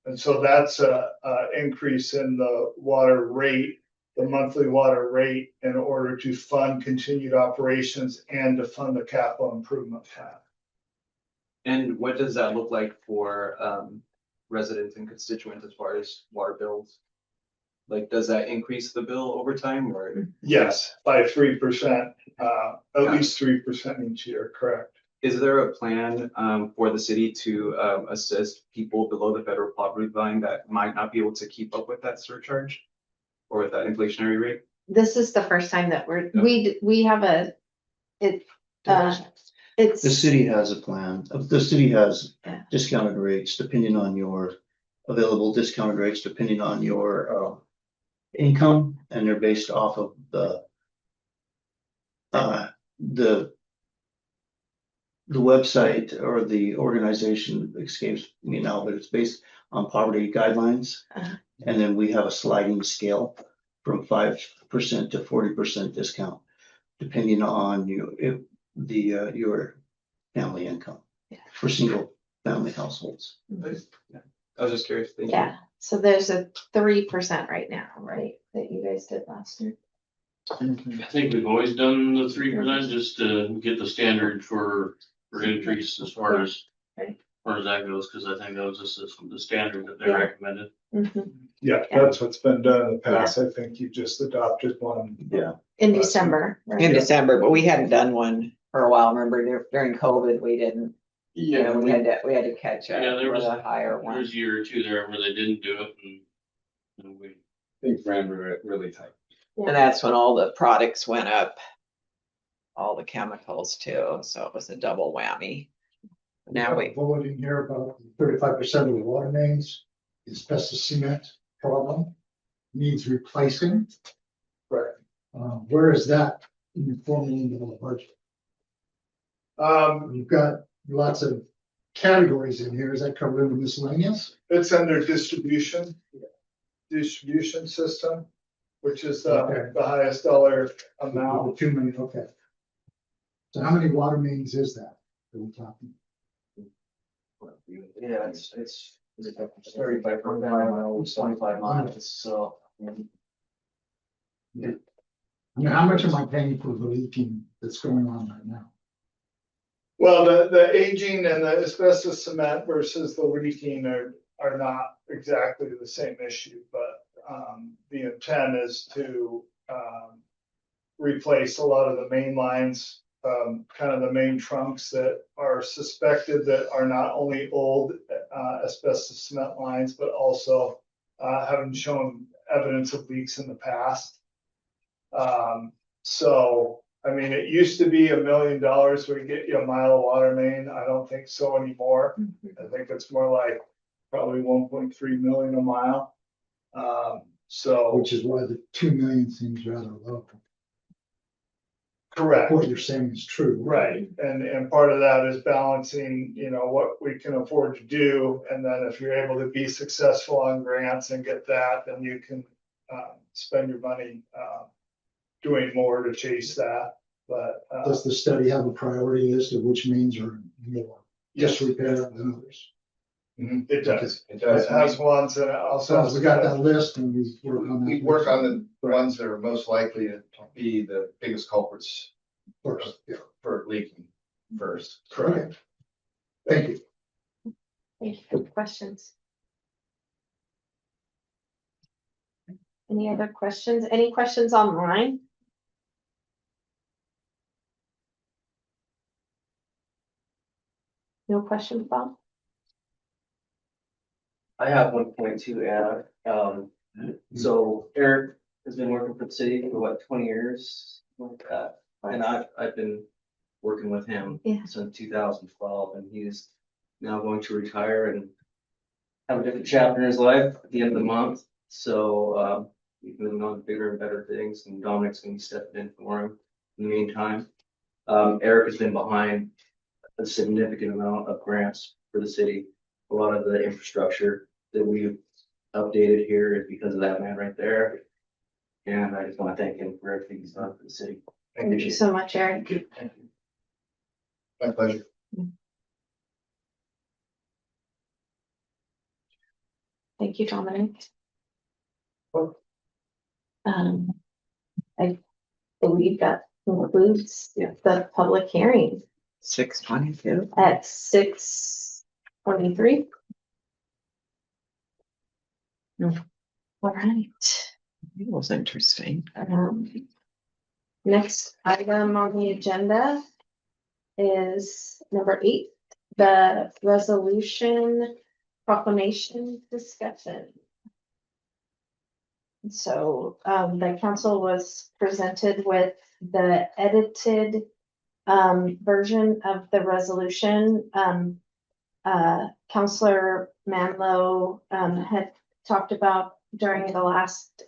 And so that's a increase in the water rate, the monthly water rate, in order to fund continued operations and to fund the capital improvement plan. And what does that look like for residents and constituents as far as water bills? Like, does that increase the bill over time or? Yes, by 3%, at least 3% each year, correct. Is there a plan for the city to assist people below the federal poverty line that might not be able to keep up with that surcharge or with that inflationary rate? This is the first time that we have it's. The city has a plan. The city has Yeah. discounted rates depending on your available discounted rates, depending on your income, and they're based off of the website or the organization escapes me now, but it's based on poverty guidelines. Uh-huh. And then we have a sliding scale from 5% to 40% discount, depending on your family income for single family households. I was just curious. Thank you. Yeah, so there's a 3% right now, right, that you guys did last year? I think we've always done the 3% just to get the standard for increase as far as. Right. As far as that goes, because I think that was just the standard that they Yeah. recommended. Mhm. Yeah, that's what's been done in the past. I think you just adopted one. Yeah. In December, In right? December, but we hadn't done one for a while. Remember during COVID, we didn't, Yeah, we had to catch up Yeah, there with was a higher There one. was a year or two there where they didn't do it and we. Things ran really tight. And that's when all the products went up. All the chemicals too, so it was a double whammy. Now we, Voting here about 35% of the water mains, asbestos cement problem needs replacing. Right. Where is that in the formula budget? You've got lots of categories in here. Is that covered under miscellaneous? It's under distribution system, which is Okay. the highest dollar amount. 2 million, okay. So how many water mains is that we're talking? Yeah, it's 35 miles, 25 miles, so. I mean, how much am I paying for the leaking that's going on right now? Well, the aging and the asbestos cement versus the leaking are not exactly the same issue, but the intent is to replace a lot of the main lines, kind of the main trunks that are suspected that are not only old asbestos cement lines, but also having shown evidence of leaks in the past. So, I mean, it used to be $1 million would get you a mile of water main. I don't think so anymore. I think it's more like probably 1.3 million a mile. So, Which is why the 2 million seems rather low. correct. What you're saying is true. Right, and part of that is balancing, what we can afford to do, and then if you're able to be successful on grants and get that, then you can spend your money doing more to chase that, but. Does the study have a priority list of which mains are more disrepair than others? It does. It It has ones and it also. So has we got that list and we work on that. We work on the ones that are most likely to be the biggest culprits first. Yeah. for leaking first. Correct. Thank you. Thank you for the questions. Any other questions? Any questions online? No questions, Bob? I have one point to add. So Eric has been working for the city for what, 20 years? Like that. And I've been working with him since 2012, and he's now going to retire and have a different chapter in his life at the end of the month. So he's moving on to bigger and better things, and Dominic's gonna be stepping in for him in the meantime. Eric has been behind a significant amount of grants for the city. A lot of the infrastructure that we've updated here is because of that man right there. And I just want to thank him for everything he's done for the city. Thank you so much, Eric. Thank you. My pleasure. Thank you, Dominic. I believe that concludes the public hearing 6:22. at 6:23. All right. It was interesting. Next item on the agenda is number 8, the resolution proclamation discussion. So the council was presented with the edited version of the resolution. Councillor Manlow had talked about during the last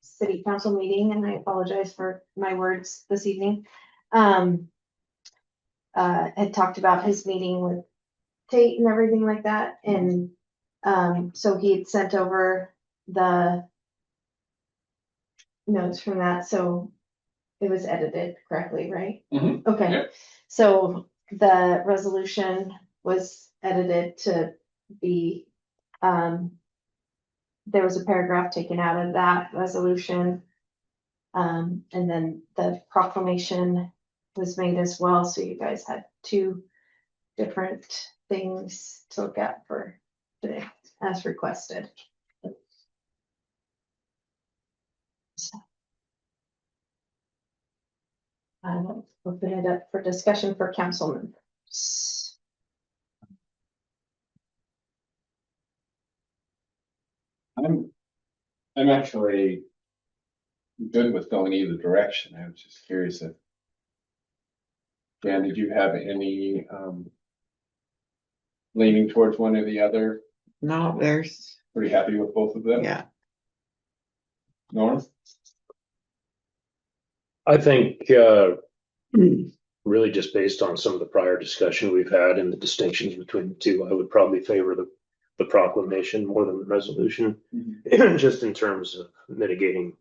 city council meeting, and I apologize for my words this evening. Had talked about his meeting with Tate and everything like that, and so he had sent over the notes from that, so it was edited correctly, right? Mhm. Okay, Yep. so the resolution was edited to be, there was a paragraph taken out of that resolution. And then the proclamation was made as well, so you guys had 2 different things to look at for today, as requested. So, I will open it up for discussion for council members. I'm actually good with going either direction. I was just curious if Dan, did you have any leaning towards one or the other? No, there's, Pretty happy with both of them? yeah. North? I think, really just based on some of the prior discussion we've had and the distinctions between the two, I would probably favor the proclamation more than the resolution, just in terms of mitigating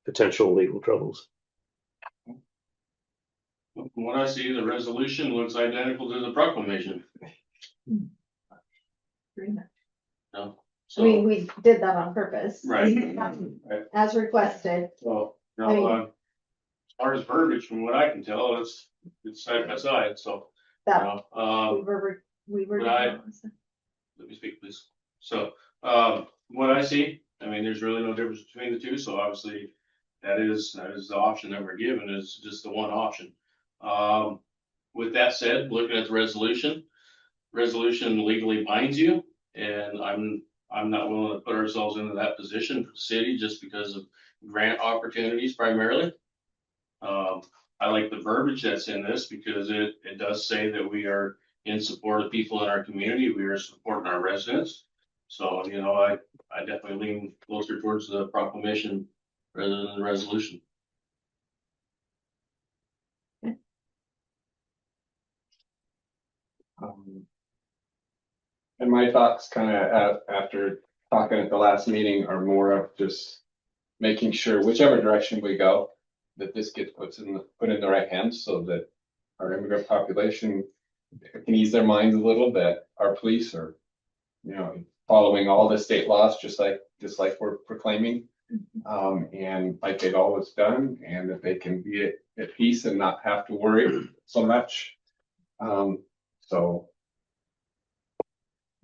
potential legal troubles. From what I see, the resolution looks identical to the proclamation. No, I mean, we did that on purpose. Right. As requested. So, I mean- as far as verbiage, from what I can tell, it's side by side, so. That We were. Let me speak, please. So, what I see, I mean, there's really no difference between the two, so obviously that is the option that we're given, is just the one option. With that said, looking at the resolution legally binds you, and I'm not willing to put ourselves into that position for the city just because of grant opportunities primarily. I like the verbiage that's in this because it does say that we are in support of people in our community. We are supporting our residents. So, you know, I definitely lean closer towards the proclamation rather than the resolution. And my thoughts kind of after talking at the last meeting are more of just making sure whichever direction we go, that this gets put in the right hands so that our immigrant population can ease their minds a little, that our police are, you know, following all the state laws, just like we're proclaiming. And like they've always done, and that they can be at peace and not have to worry so much. So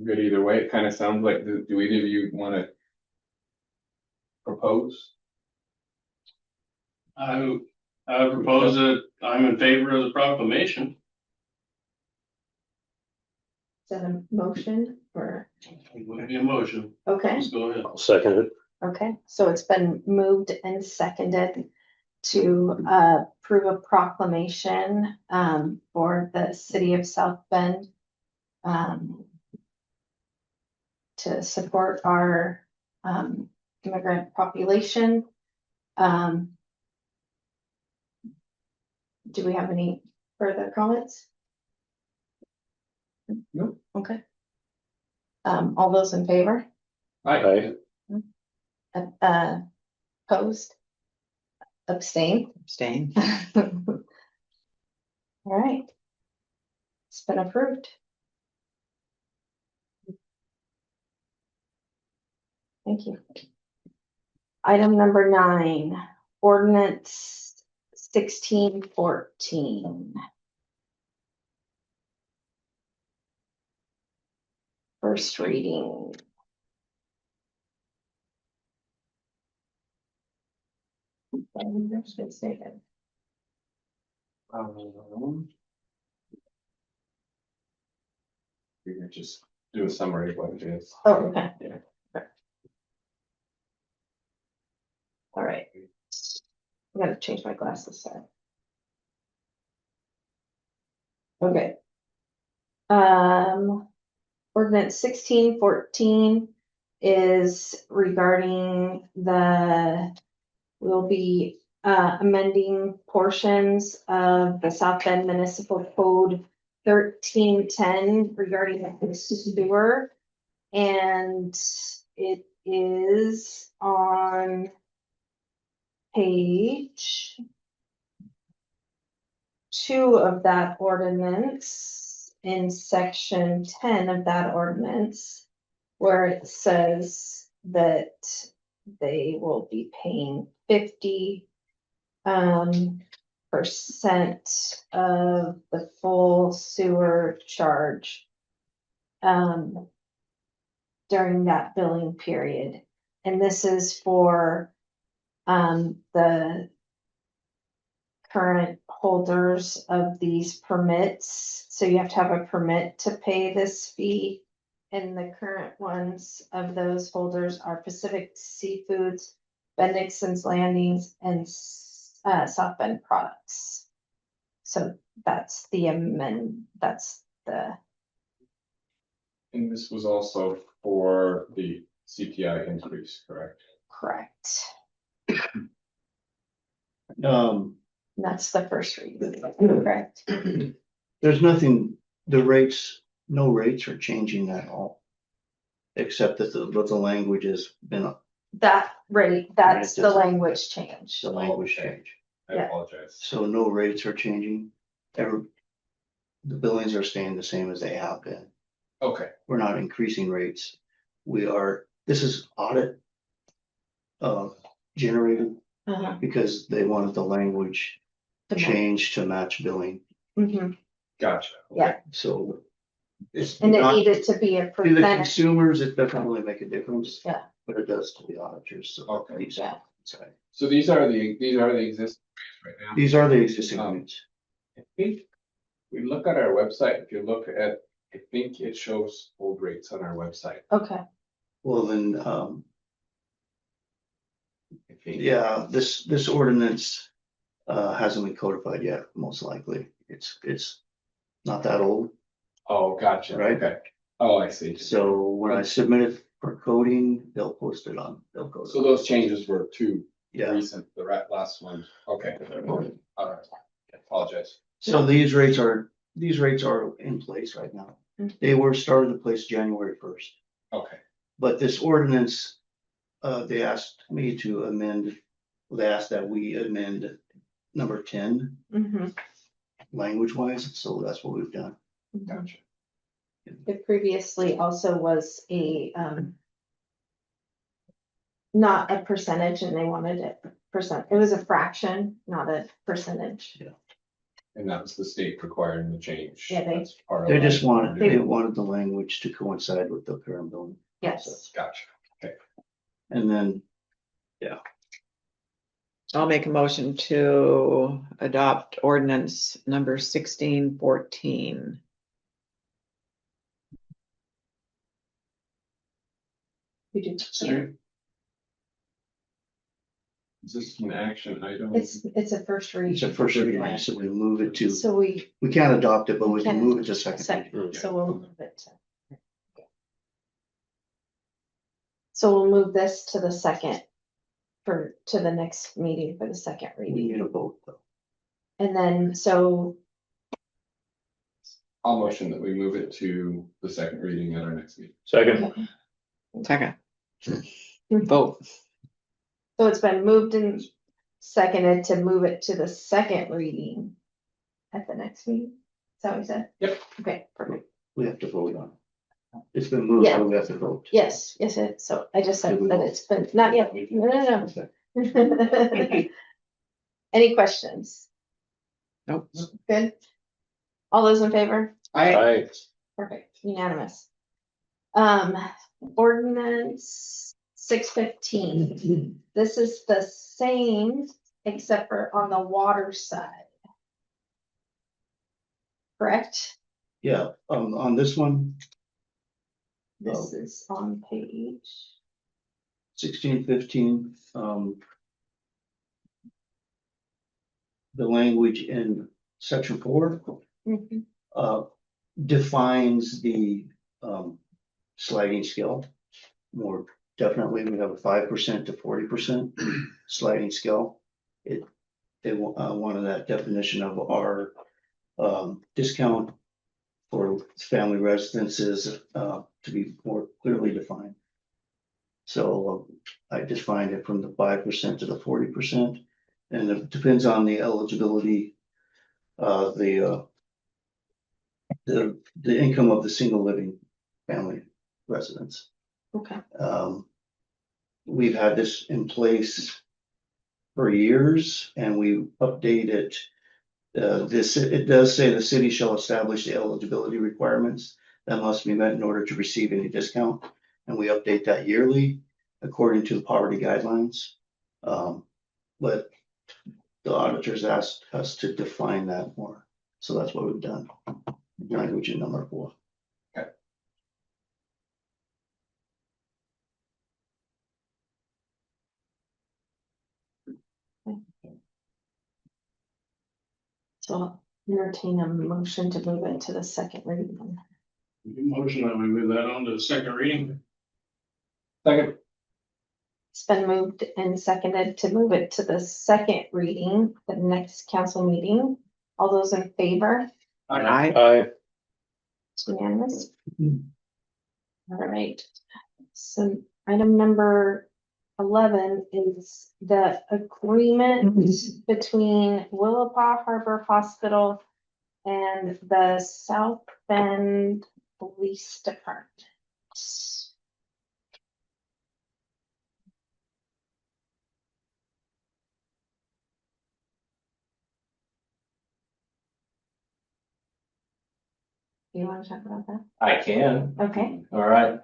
good either way. It kind of sounds like, do either of you want to propose? I would propose that I'm in favor of the proclamation. Is that a motion or? It would be a motion. Okay, Just go ahead. I'll second it. okay, so it's been moved and seconded to approve a proclamation for the city of South Bend to support our immigrant population. Do we have any further comments? Nope. Okay. All those in favor? Aye. Opposed? Abstain? Abstain. All right. It's been approved. Thank you. Item number 9, ordinance 1614. First reading. We can just do a summary of what it is. Oh, okay. Yeah. All right. I gotta change my glasses, sorry. Okay. Ordinance 1614 is regarding we'll be amending portions of the South Bend Municipal Code 1310 regarding the sewer. And it is on page 2 of that ordinance, in section 10 of that ordinance, where it says that they will be paying 50% of the full sewer charge during that billing period. And this is for the current holders of these permits. So you have to have a permit to pay this fee. And the current ones of those holders are Pacific Seafoods, Bendixson's Landings, and South Bend Products. So that's the that's the. And this was also for the CPI increase, correct? Correct. That's the first reading, correct? There's nothing, no rates are changing at all. Except that the language has been, That rate, that's the Right, language change. the language change. I Yeah. apologize. So no rates are changing. The billings are staying the same as they have been. Okay. We're not increasing rates. This is audit generated because they wanted the language changed to match billing. Gotcha. Yeah. So it's And it not, needed to be a to the percentage. consumers, it doesn't really make a difference. Yeah. But it does to the auditors. So Okay. Yeah. So these are the existing right now. These are the existing rates. I think we look at our website, if you look at, I think it shows old rates on our website. Okay. Well, then, I think. yeah, this ordinance hasn't been codified yet, most likely. It's not that old. Oh, gotcha. Right. Okay. Oh, I see. So when I submitted for coding, they'll post it on, they'll go. So those changes were too Yeah. recent, the last one, okay. All right, apologize. So these rates are in place right now. They were started in place January 1st. Okay. But this ordinance, they asked me to amend, they asked that we amend number 10 language wise, so that's what we've done. Gotcha. It previously also was a, not a percentage, and they wanted it percent, it was a fraction, not a percentage. Yeah. And that was the state requiring the change. Yeah, That's part of They that. just wanted the language to coincide with the current building. Yes. Gotcha. And then, I'll make a motion to adopt ordinance number 1614. We do. Sorry. Is this an action item? It's a first read. it's a first reading, so we move it to, So we we can't adopt it, but we can can move it to second. second, so we'll move it to. So we'll move this to the second to the next meeting for the second We reading. need a vote though. And then, so I'll motion that we move it to the second reading at our next meeting. Second. Second. Vote. So it's been moved and seconded to move it to the second reading at the next meeting. Is that what you said? Yep. Okay, perfect. We have to vote on it. It's been moved, Yeah. so we have to vote. Yes, so I just said that it's been, not yet, no. Any questions? Nope. Good. All those in favor? Aye. Perfect, unanimous. Ordinance 615. This is the same except for on the water side. Correct? Yeah, on this one, This is on page. 1615, the language in section 4 defines the sliding scale more definitely. We have a 5% to 40% sliding scale. They wanted that definition of our discount for family residences to be more clearly defined. So I defined it from the 5% to the 40%, and it depends on the eligibility, the income of the single living family residents. Okay. We've had this in place for years, and we update it. It does say the city shall establish the eligibility requirements that must be met in order to receive any discount. And we update that yearly according to the poverty guidelines. But the auditors asked us to define that more. So that's what we've done. Language in number 4. Okay. So I'll entertain a motion to move it to the second reading. Motion that we move that on to the second reading. Second. It's been moved and seconded to move it to the second reading, the next council meeting. All those in favor? Aye. It's unanimous. All right. So item number 11 is the agreement between Willapa Harbor Hospital and the South Bend Police Department. You want to talk about that? I can. Okay. All right.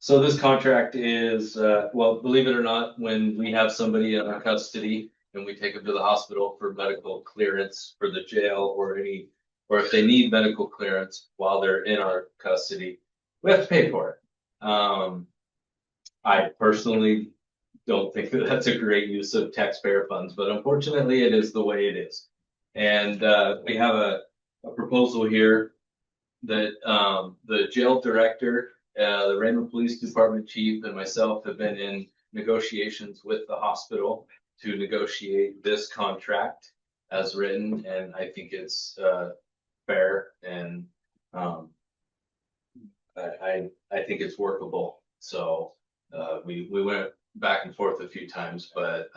So this contract is, well, believe it or not, when we have somebody in our custody and we take them to the hospital for medical clearance for the jail or if they need medical clearance while they're in our custody, we have to pay for it. I personally don't think that that's a great use of taxpayer funds, but unfortunately it is the way it is. And we have a proposal here that the jail director The Raymond Police Department Chief and myself have been in negotiations with the hospital to negotiate this contract as written, and I think it's fair and I think it's workable. So we went back and forth a few times, but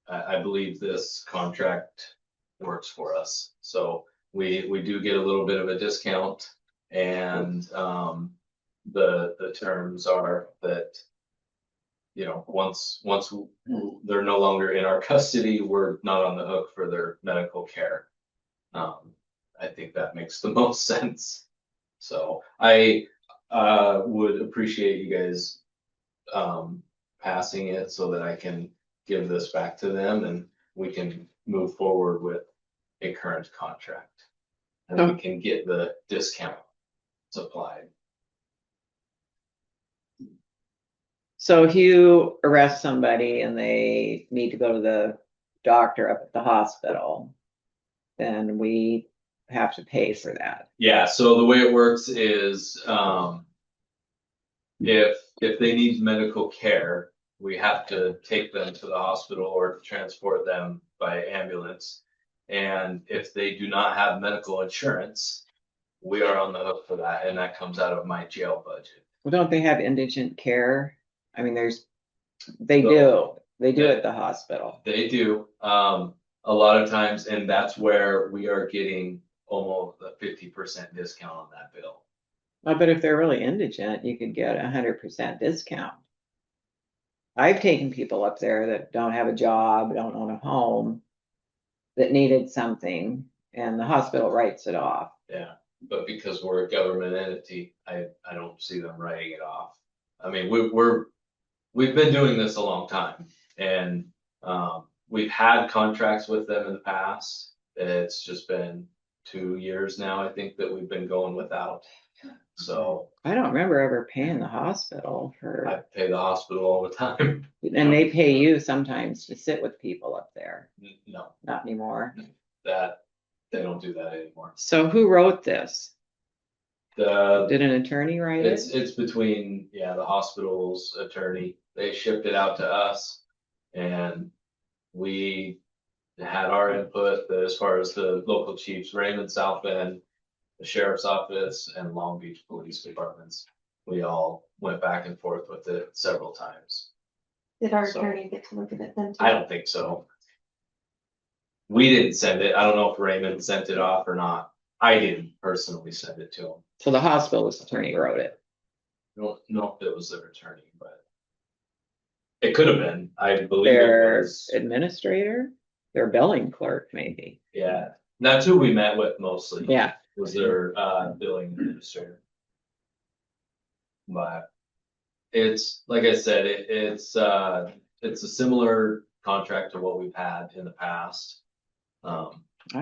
I believe this contract works for us. So we do get a little bit of a discount, and the terms are that, you know, once they're no longer in our custody, we're not on the hook for their medical care. I think that makes the most sense. So I would appreciate you guys passing it so that I can give this back to them and we can move forward with a current contract. And we can get the discount supplied. So if you arrest somebody and they need to go to the doctor up at the hospital, then we have to pay for that. Yeah, so the way it works is if they need medical care, we have to take them to the hospital or transport them by ambulance. And if they do not have medical insurance, we are on the hook for that, and that comes out of my jail budget. Well, don't they have indigent care? I mean, they do at the hospital. They do, a lot of times, and that's where we are getting almost a 50% discount on that bill. But if they're really indigent, you could get 100% discount. I've taken people up there that don't have a job, don't own a home, that needed something, and the hospital writes it off. Yeah, but because we're a government entity, I don't see them writing it off. I mean, we've been doing this a long time, and we've had contracts with them in the past. It's just been 2 years now, I think, that we've been going without. So I don't remember ever paying the hospital for. I pay the hospital all the time. And they pay you sometimes to sit with people up there. No, not anymore. That they don't do that anymore. So who wrote this? Did an attorney write it? It's between, yeah, the hospital's attorney. They shipped it out to us, and we had our input as far as the local chiefs, Raymond, South Bend, the sheriff's office, and Long Beach police departments. We all went back and forth with it several times. Did our attorney get to look at it then too? I don't think so. We didn't send it. I don't know if Raymond sent it off or not. I didn't personally send it to him. So the hospital's attorney wrote it. I don't know if it was their attorney, but it could have been. I believe Their it was. administrator, their billing clerk, maybe. Yeah, that's who we met with mostly. Yeah. Was their billing administrator. But it's, like I said, it's a similar contract to what we've had in the past. I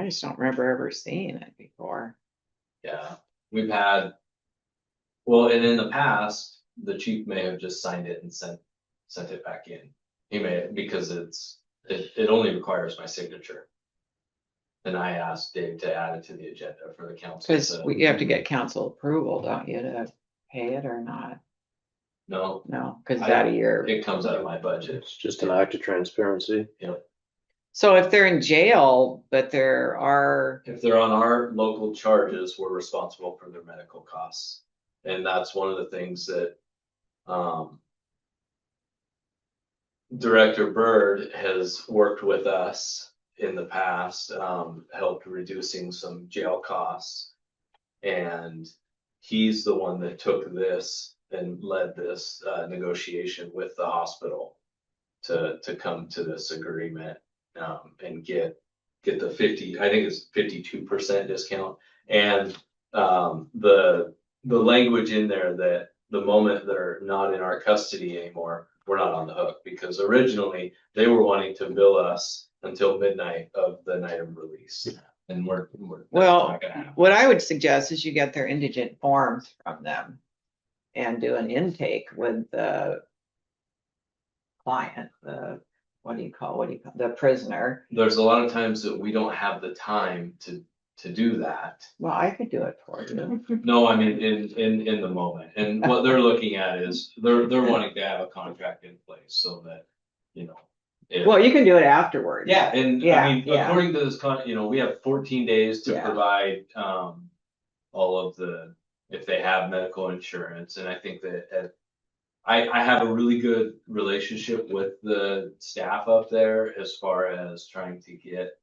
just don't remember ever seeing it before. Yeah, we've had, well, and in the past, the chief may have just signed it and sent it back in. He may, because it only requires my signature. And I asked Dave to add it to the agenda for the council. Because you have to get council approval, don't you, to pay it or not? No. No, because it's out of your. It comes out of my budget. It's just an act of transparency. Yep. So if they're in jail, but there are. If they're on our local charges, we're responsible for their medical costs. And that's one of the things that Director Byrd has worked with us in the past, helped reducing some jail costs. And he's the one that took this and led this negotiation with the hospital to come to this agreement and get the 50, I think it's 52% discount. And the language in there that the moment they're not in our custody anymore, we're not on the hook, because originally they were wanting to bill us until midnight of the night of release. And we're Well, what I would suggest is you get their indigent forms from them and do an intake with the client, what do you call the prisoner. There's a lot of times that we don't have the time to to do that. Well, I could do it for you. No, I mean, in the moment, and what they're looking at is, they're wanting to have a contract in place so that, you know. if- Well, you can do it afterwards. Yeah, and Yeah, I mean, yeah. according to this we have 14 days to Yeah. provide, all of the, if they have medical insurance, and I think that, I have a really good relationship with the staff up there as far as trying to get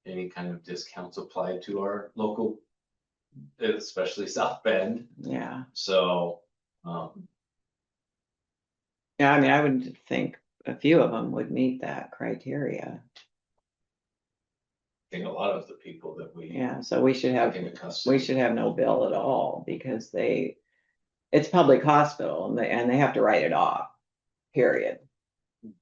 any kind of discounts applied to our local, especially South Bend, Yeah. so, Yeah, I mean, I would think a few of them would meet that criteria. I think a lot of the people that we. Yeah, so we should have, take into custody. we should have no bill at all because it's public hospital and they have to write it off, period.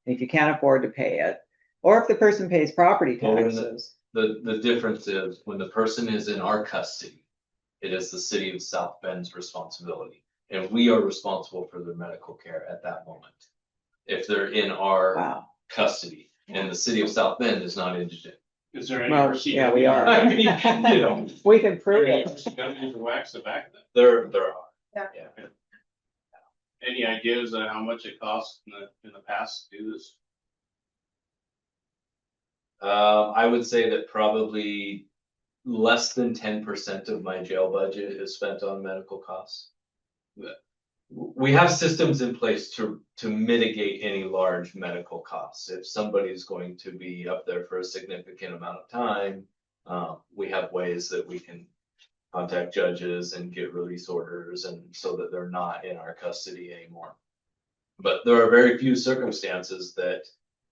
If you can't afford to pay it, or if the person pays property Well, when taxes. The difference is when the person is in our custody, it is the city of South Bend's responsibility. And we are responsible for their medical care at that moment. If they're in our Wow. custody and the city of South Bend is not indigent. Is there any Well, receipt? yeah, we are. I mean, you know, We can prove Any it. companies to wax the back of that? there are. Yeah. Any ideas on how much it costs in the past to do this? I would say that probably less than 10% of my jail budget is spent on medical costs. We have systems in place to mitigate any large medical costs. If somebody's going to be up there for a significant amount of time, we have ways that we can contact judges and get release orders, and so that they're not in our custody anymore. But there are very few circumstances that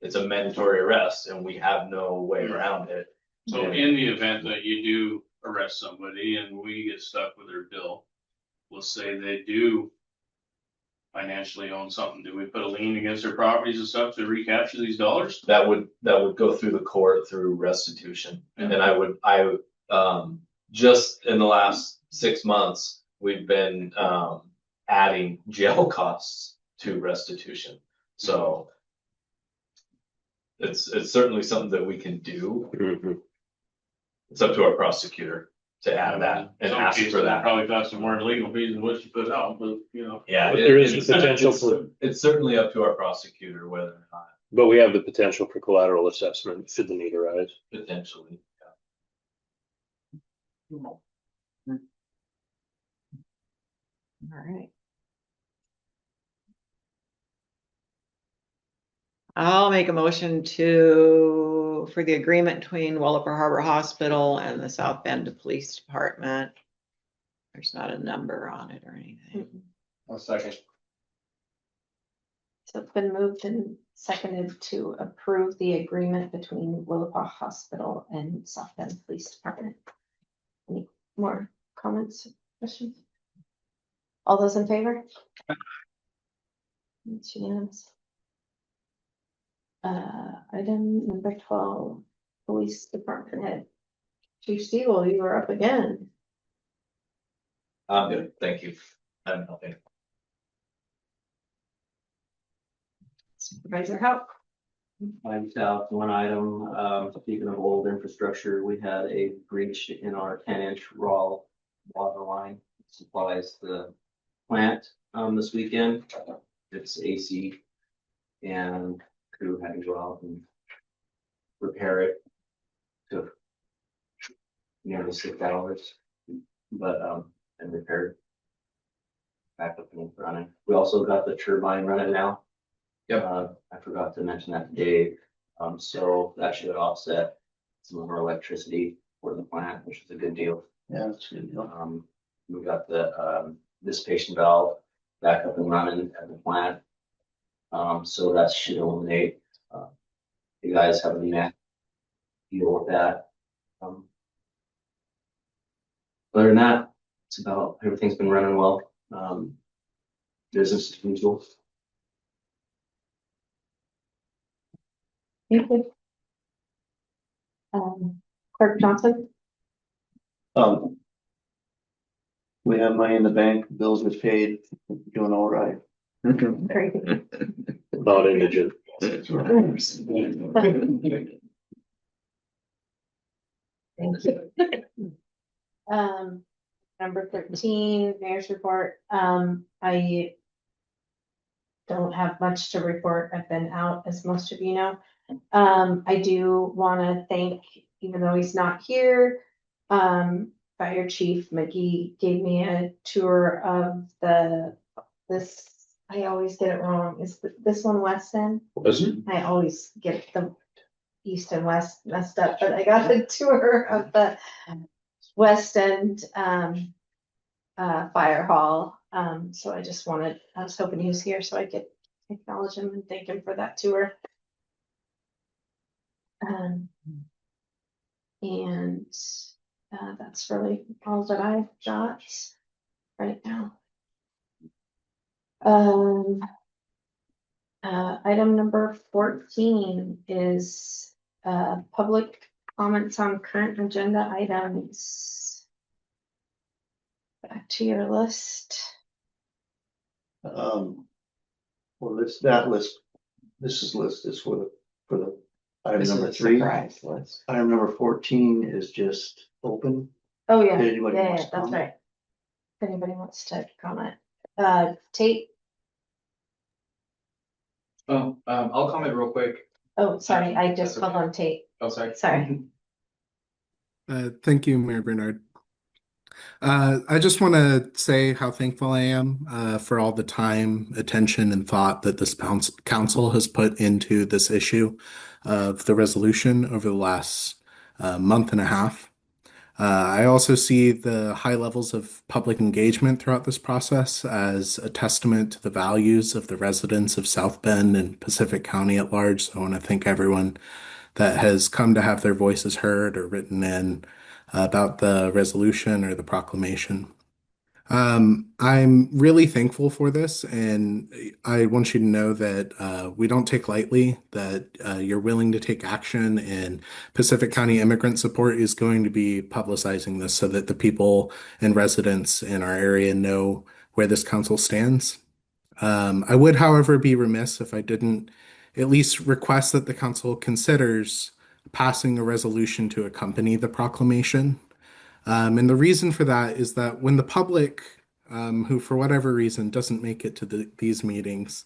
it's a mandatory arrest and we have no way around it. So in the event that you do arrest somebody and we get stuck with their bill, let's say they do financially own something, do we put a lien against their properties and stuff to recapture these dollars? That would go through the court through restitution. And I would just in the last 6 months, we've been adding jail costs to restitution. So it's certainly something that we can do. It's up to our prosecutor to add that and Some ask cases for it that. Probably cost some more in legal fees than what you put out, but you know. Yeah, But there is it's- the potential it's- for- It's certainly up to our prosecutor whether or not, But we have the potential for collateral assessment should the need arise. potentially. All right. I'll make a motion for the agreement between Willapa Harbor Hospital and the South Bend Police Department. There's not a number on it or anything. I'll second. So it's been moved and seconded to approve the agreement between Willapa Hospital and South Bend Police Department. Any more comments, questions? All those in favor? It's unanimous. Item number 12, Police Department Head. Chief Steele, you were up again. I'm good, thank you. I'm nothing. Supervisor Hauck. I just have one item, speaking of old infrastructure, we had a breach in our 10-inch raw water line. Supplies the plant, this weekend. It's AC. And crew had to go out and repair it. Took nearly 6 hours, but, and repaired. Back up and running. We also got the turbine running now. Yep. I forgot to mention that to Dave. So that should offset some of our electricity for the plant, which is a good deal. Yeah, that's a good deal. We got the dissipation valve back up and running at the plant. So that should eliminate, you guys have any deal with that. Other than that, it's about, everything's been running well. Business as usual. You good? Clerk Johnson. We have money in the bank, bills are paid, doing all right. Very good. Not indigent. Thank you. Number 13, mayor's report. I don't have much to report. I've been out, as most of you know. I do want to thank, even though he's not here, Fire Chief McGee gave me a tour of this, I always get it wrong. Is this one West End? I always get the east and west messed up, but I got a tour of the West End fire hall. So I was hoping he was here so I could acknowledge him and thank him for that tour. And that's really all that I've got right now. Item number 14 is public comments on current agenda items. Back to your list. Well, this list is for the item This is number a 3. surprise list. Item number 14 is just open. Oh yeah, Did anybody yeah, wants to that's comment? right. If anybody wants to comment, Tate. Oh, I'll comment real quick. Oh, sorry, I just That's called okay. on Tate. Oh, sorry. Sorry. Thank you, Mayor Bernard. I just want to say how thankful I am for all the time, attention, and thought that this council has put into this issue of the resolution over the last month and a half. I also see the high levels of public engagement throughout this process as a testament to the values of the residents of South Bend and Pacific County at large. So I want to thank everyone that has come to have their voices heard or written in about the resolution or the proclamation. I'm really thankful for this, and I want you to know that we don't take lightly that you're willing to take action, and Pacific County Immigrant Support is going to be publicizing this so that the people and residents in our area know where this council stands. I would, however, be remiss if I didn't at least request that the council considers passing a resolution to accompany the proclamation. And the reason for that is that when the public, who for whatever reason doesn't make it to these meetings,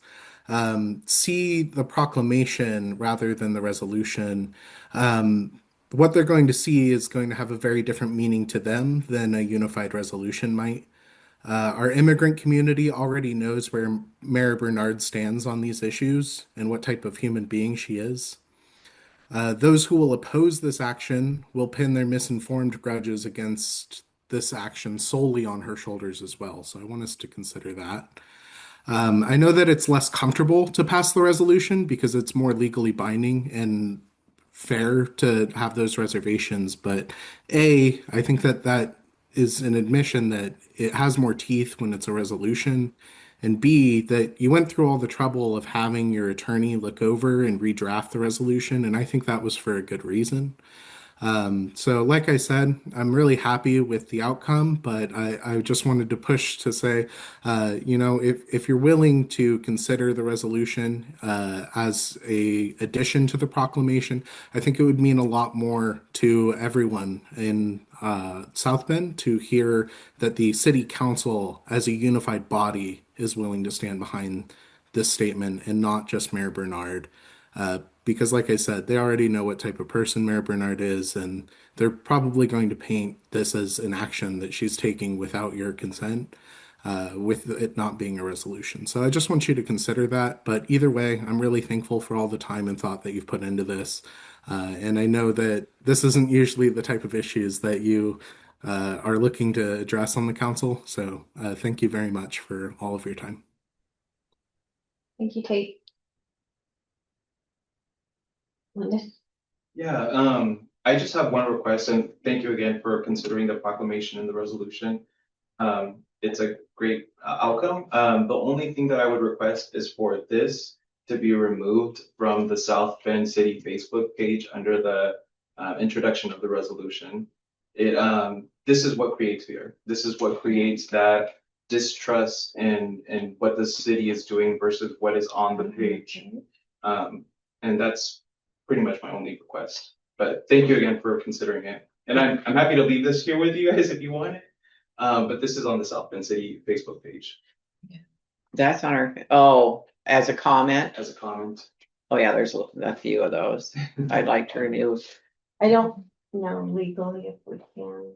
see the proclamation rather than the resolution, what they're going to see is going to have a very different meaning to them than a unified resolution might. Our immigrant community already knows where Mayor Bernard stands on these issues and what type of human being she is. Those who will oppose this action will pin their misinformed grudges against this action solely on her shoulders as well. So I want us to consider that. I know that it's less comfortable to pass the resolution because it's more legally binding and fair to have those reservations. But I think that is an admission that it has more teeth when it's a resolution. And B, that you went through all the trouble of having your attorney look over and redraft the resolution. And I think that was for a good reason. So like I said, I'm really happy with the outcome, but I just wanted to push to say, if you're willing to consider the resolution as a addition to the proclamation, I think it would mean a lot more to everyone in South Bend to hear that the city council as a unified body is willing to stand behind this statement and not just Mayor Bernard. Because like I said, they already know what type of person Mayor Bernard is, and they're probably going to paint this as an action that she's taking without your consent, with it not being a resolution. So I just want you to consider that. But either way, I'm really thankful for all the time and thought that you've put into this. And I know that this isn't usually the type of issues that you are looking to address on the council. So thank you very much for all of your time. Thank you, Tate. Linda? Yeah, I just have one request, and thank you again for considering the proclamation and the resolution. It's a great outcome. The only thing that I would request is for this to be removed from the South Bend City Facebook page under the introduction of the resolution. This is what creates fear. This is what creates that distrust in what the city is doing versus what is on the page. And that's pretty much my only request. But thank you again for considering it. And I'm happy to leave this here with you guys if you want it. But this is on the South Bend City Facebook page That's on our, as a comment. as a comment. Oh, yeah, there's a few of those. I'd like to remove. I don't know legally if we can.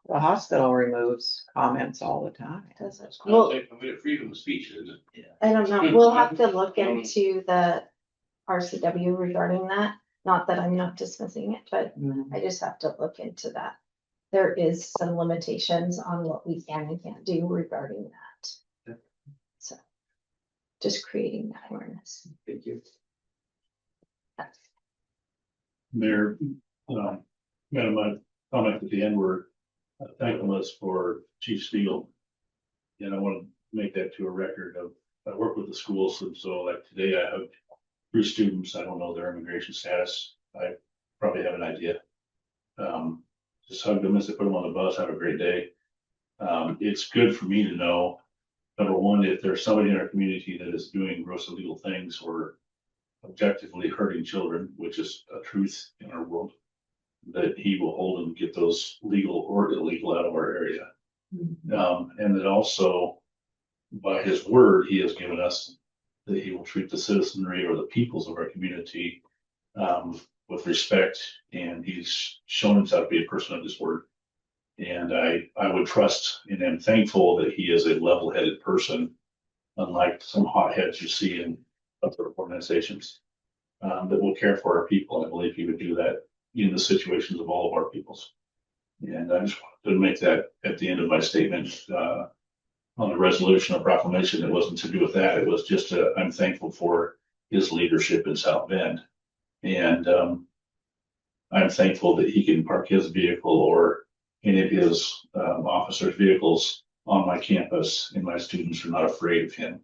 The hospital removes comments all the time. Does it? It's Well, kind of like freedom of speech, isn't it? I don't know. We'll have to look into the RCW regarding that. Not that I'm not dismissing it, but I just have to look into that. There is some limitations on what we can and can't do regarding that. So just creating that awareness. Thank you. Mayor, my comment at the end were thankfulness for Chief Steele. And I want to make that to a record of, I work with the schools, and so like today I have 3 students, I don't know their immigration status, I probably have an idea. Just hug them as they put them on the bus, have a great day. It's good for me to know, number one, if there's somebody in our community that is doing gross illegal things or objectively hurting children, which is a truth in our world, that he will hold and get those legal or illegal out of our area. And that also, by his word, he has given us that he will treat the citizenry or the peoples of our community with respect, and he's shown himself to be a person of his word. And I would trust and am thankful that he is a level-headed person, unlike some hotheads you see in other organizations that will care for our people. I believe he would do that in the situations of all of our peoples. And I just wanted to make that at the end of my statement on the resolution of proclamation. It wasn't to do with that. It was just I'm thankful for his leadership in South Bend. And I'm thankful that he can park his vehicle or any of his officers' vehicles on my campus, and my students are not afraid of him.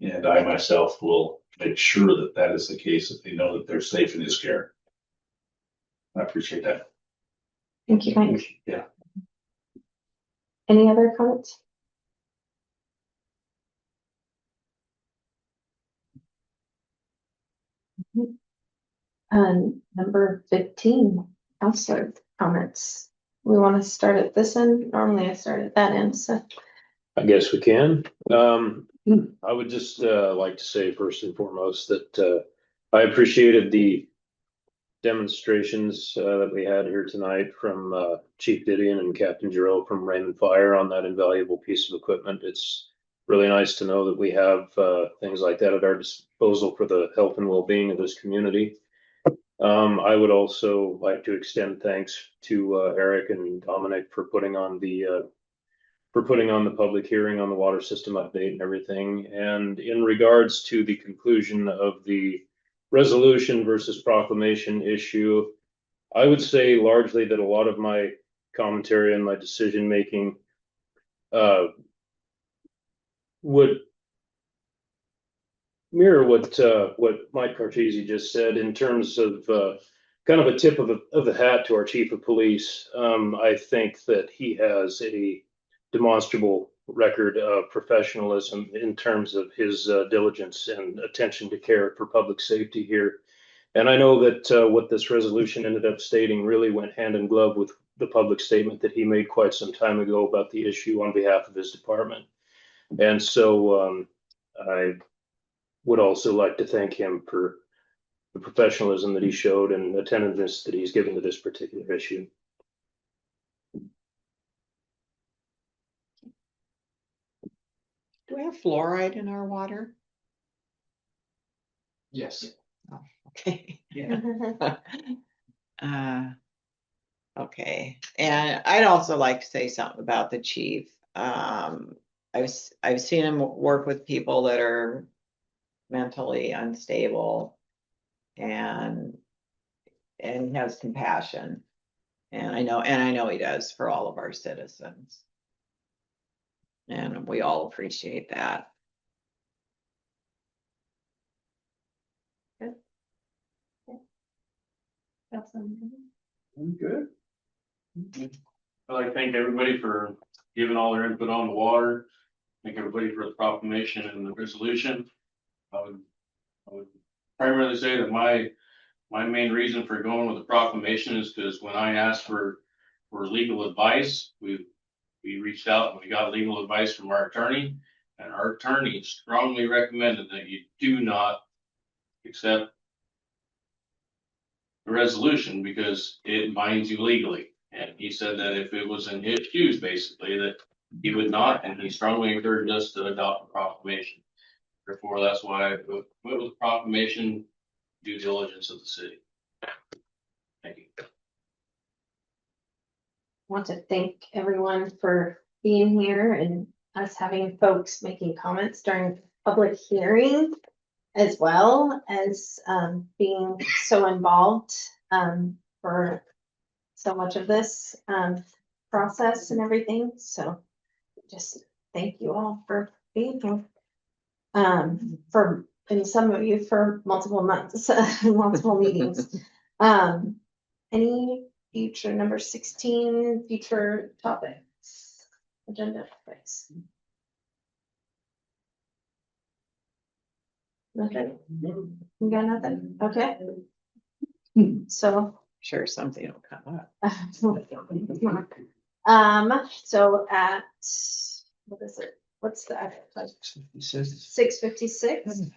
And I myself will make sure that that is the case, if they know that they're safe in his care. I appreciate that. Thank you, Mike. Yeah. Any other comments? Number 15, counselor comments. We want to start at this end. Normally I start at that end, so. I guess we can. I would just like to say first and foremost that I appreciated the demonstrations that we had here tonight from Chief Didion and Captain Giroux from Raymond Fire on that invaluable piece of equipment. It's really nice to know that we have things like that at our disposal for the health and well-being of this community. I would also like to extend thanks to Eric and Dominic for putting on the public hearing on the water system update and everything. And in regards to the conclusion of the resolution versus proclamation issue, I would say largely that a lot of my commentary and my decision making would mirror what Mike Cartesi just said in terms of kind of a tip of the hat to our chief of police. I think that he has a demonstrable record of professionalism in terms of his diligence and attention to care for public safety here. And I know that what this resolution ended up stating really went hand in glove with the public statement that he made quite some time ago about the issue on behalf of his department. And so I would also like to thank him for the professionalism that he showed and attentiveness that he's given to this particular issue. Do we have fluoride in our water? Yes. Oh, okay. Okay, and I'd also like to say something about the chief. I've seen him work with people that are mentally unstable, and has compassion, and I know he does for all of our citizens, and we all appreciate that. Good. That's Good. I'd like to thank everybody for giving all their input on the water. Thank everybody for the proclamation and the resolution. I would primarily say that my main reason for going with the proclamation is because when I asked for for legal advice. We reached out and we got legal advice from our attorney, and our attorney strongly recommended that you do not accept the resolution because it binds you legally. And he said that if it was in his shoes, basically, that he would not, and he strongly encouraged us to adopt a proclamation. Therefore, that's why I went with proclamation, due diligence of the city. Thank you. Want to thank everyone for being here and us having folks making comments during public hearing, as well as being so involved for so much of this process and everything. So just thank you all for being here. And some of you for multiple months, multiple meetings. Any future number 16 future topics, agenda topics? Nothing. We got nothing. Okay. So Sure, something will come up. So at what is it? What's the actual time? 6:56.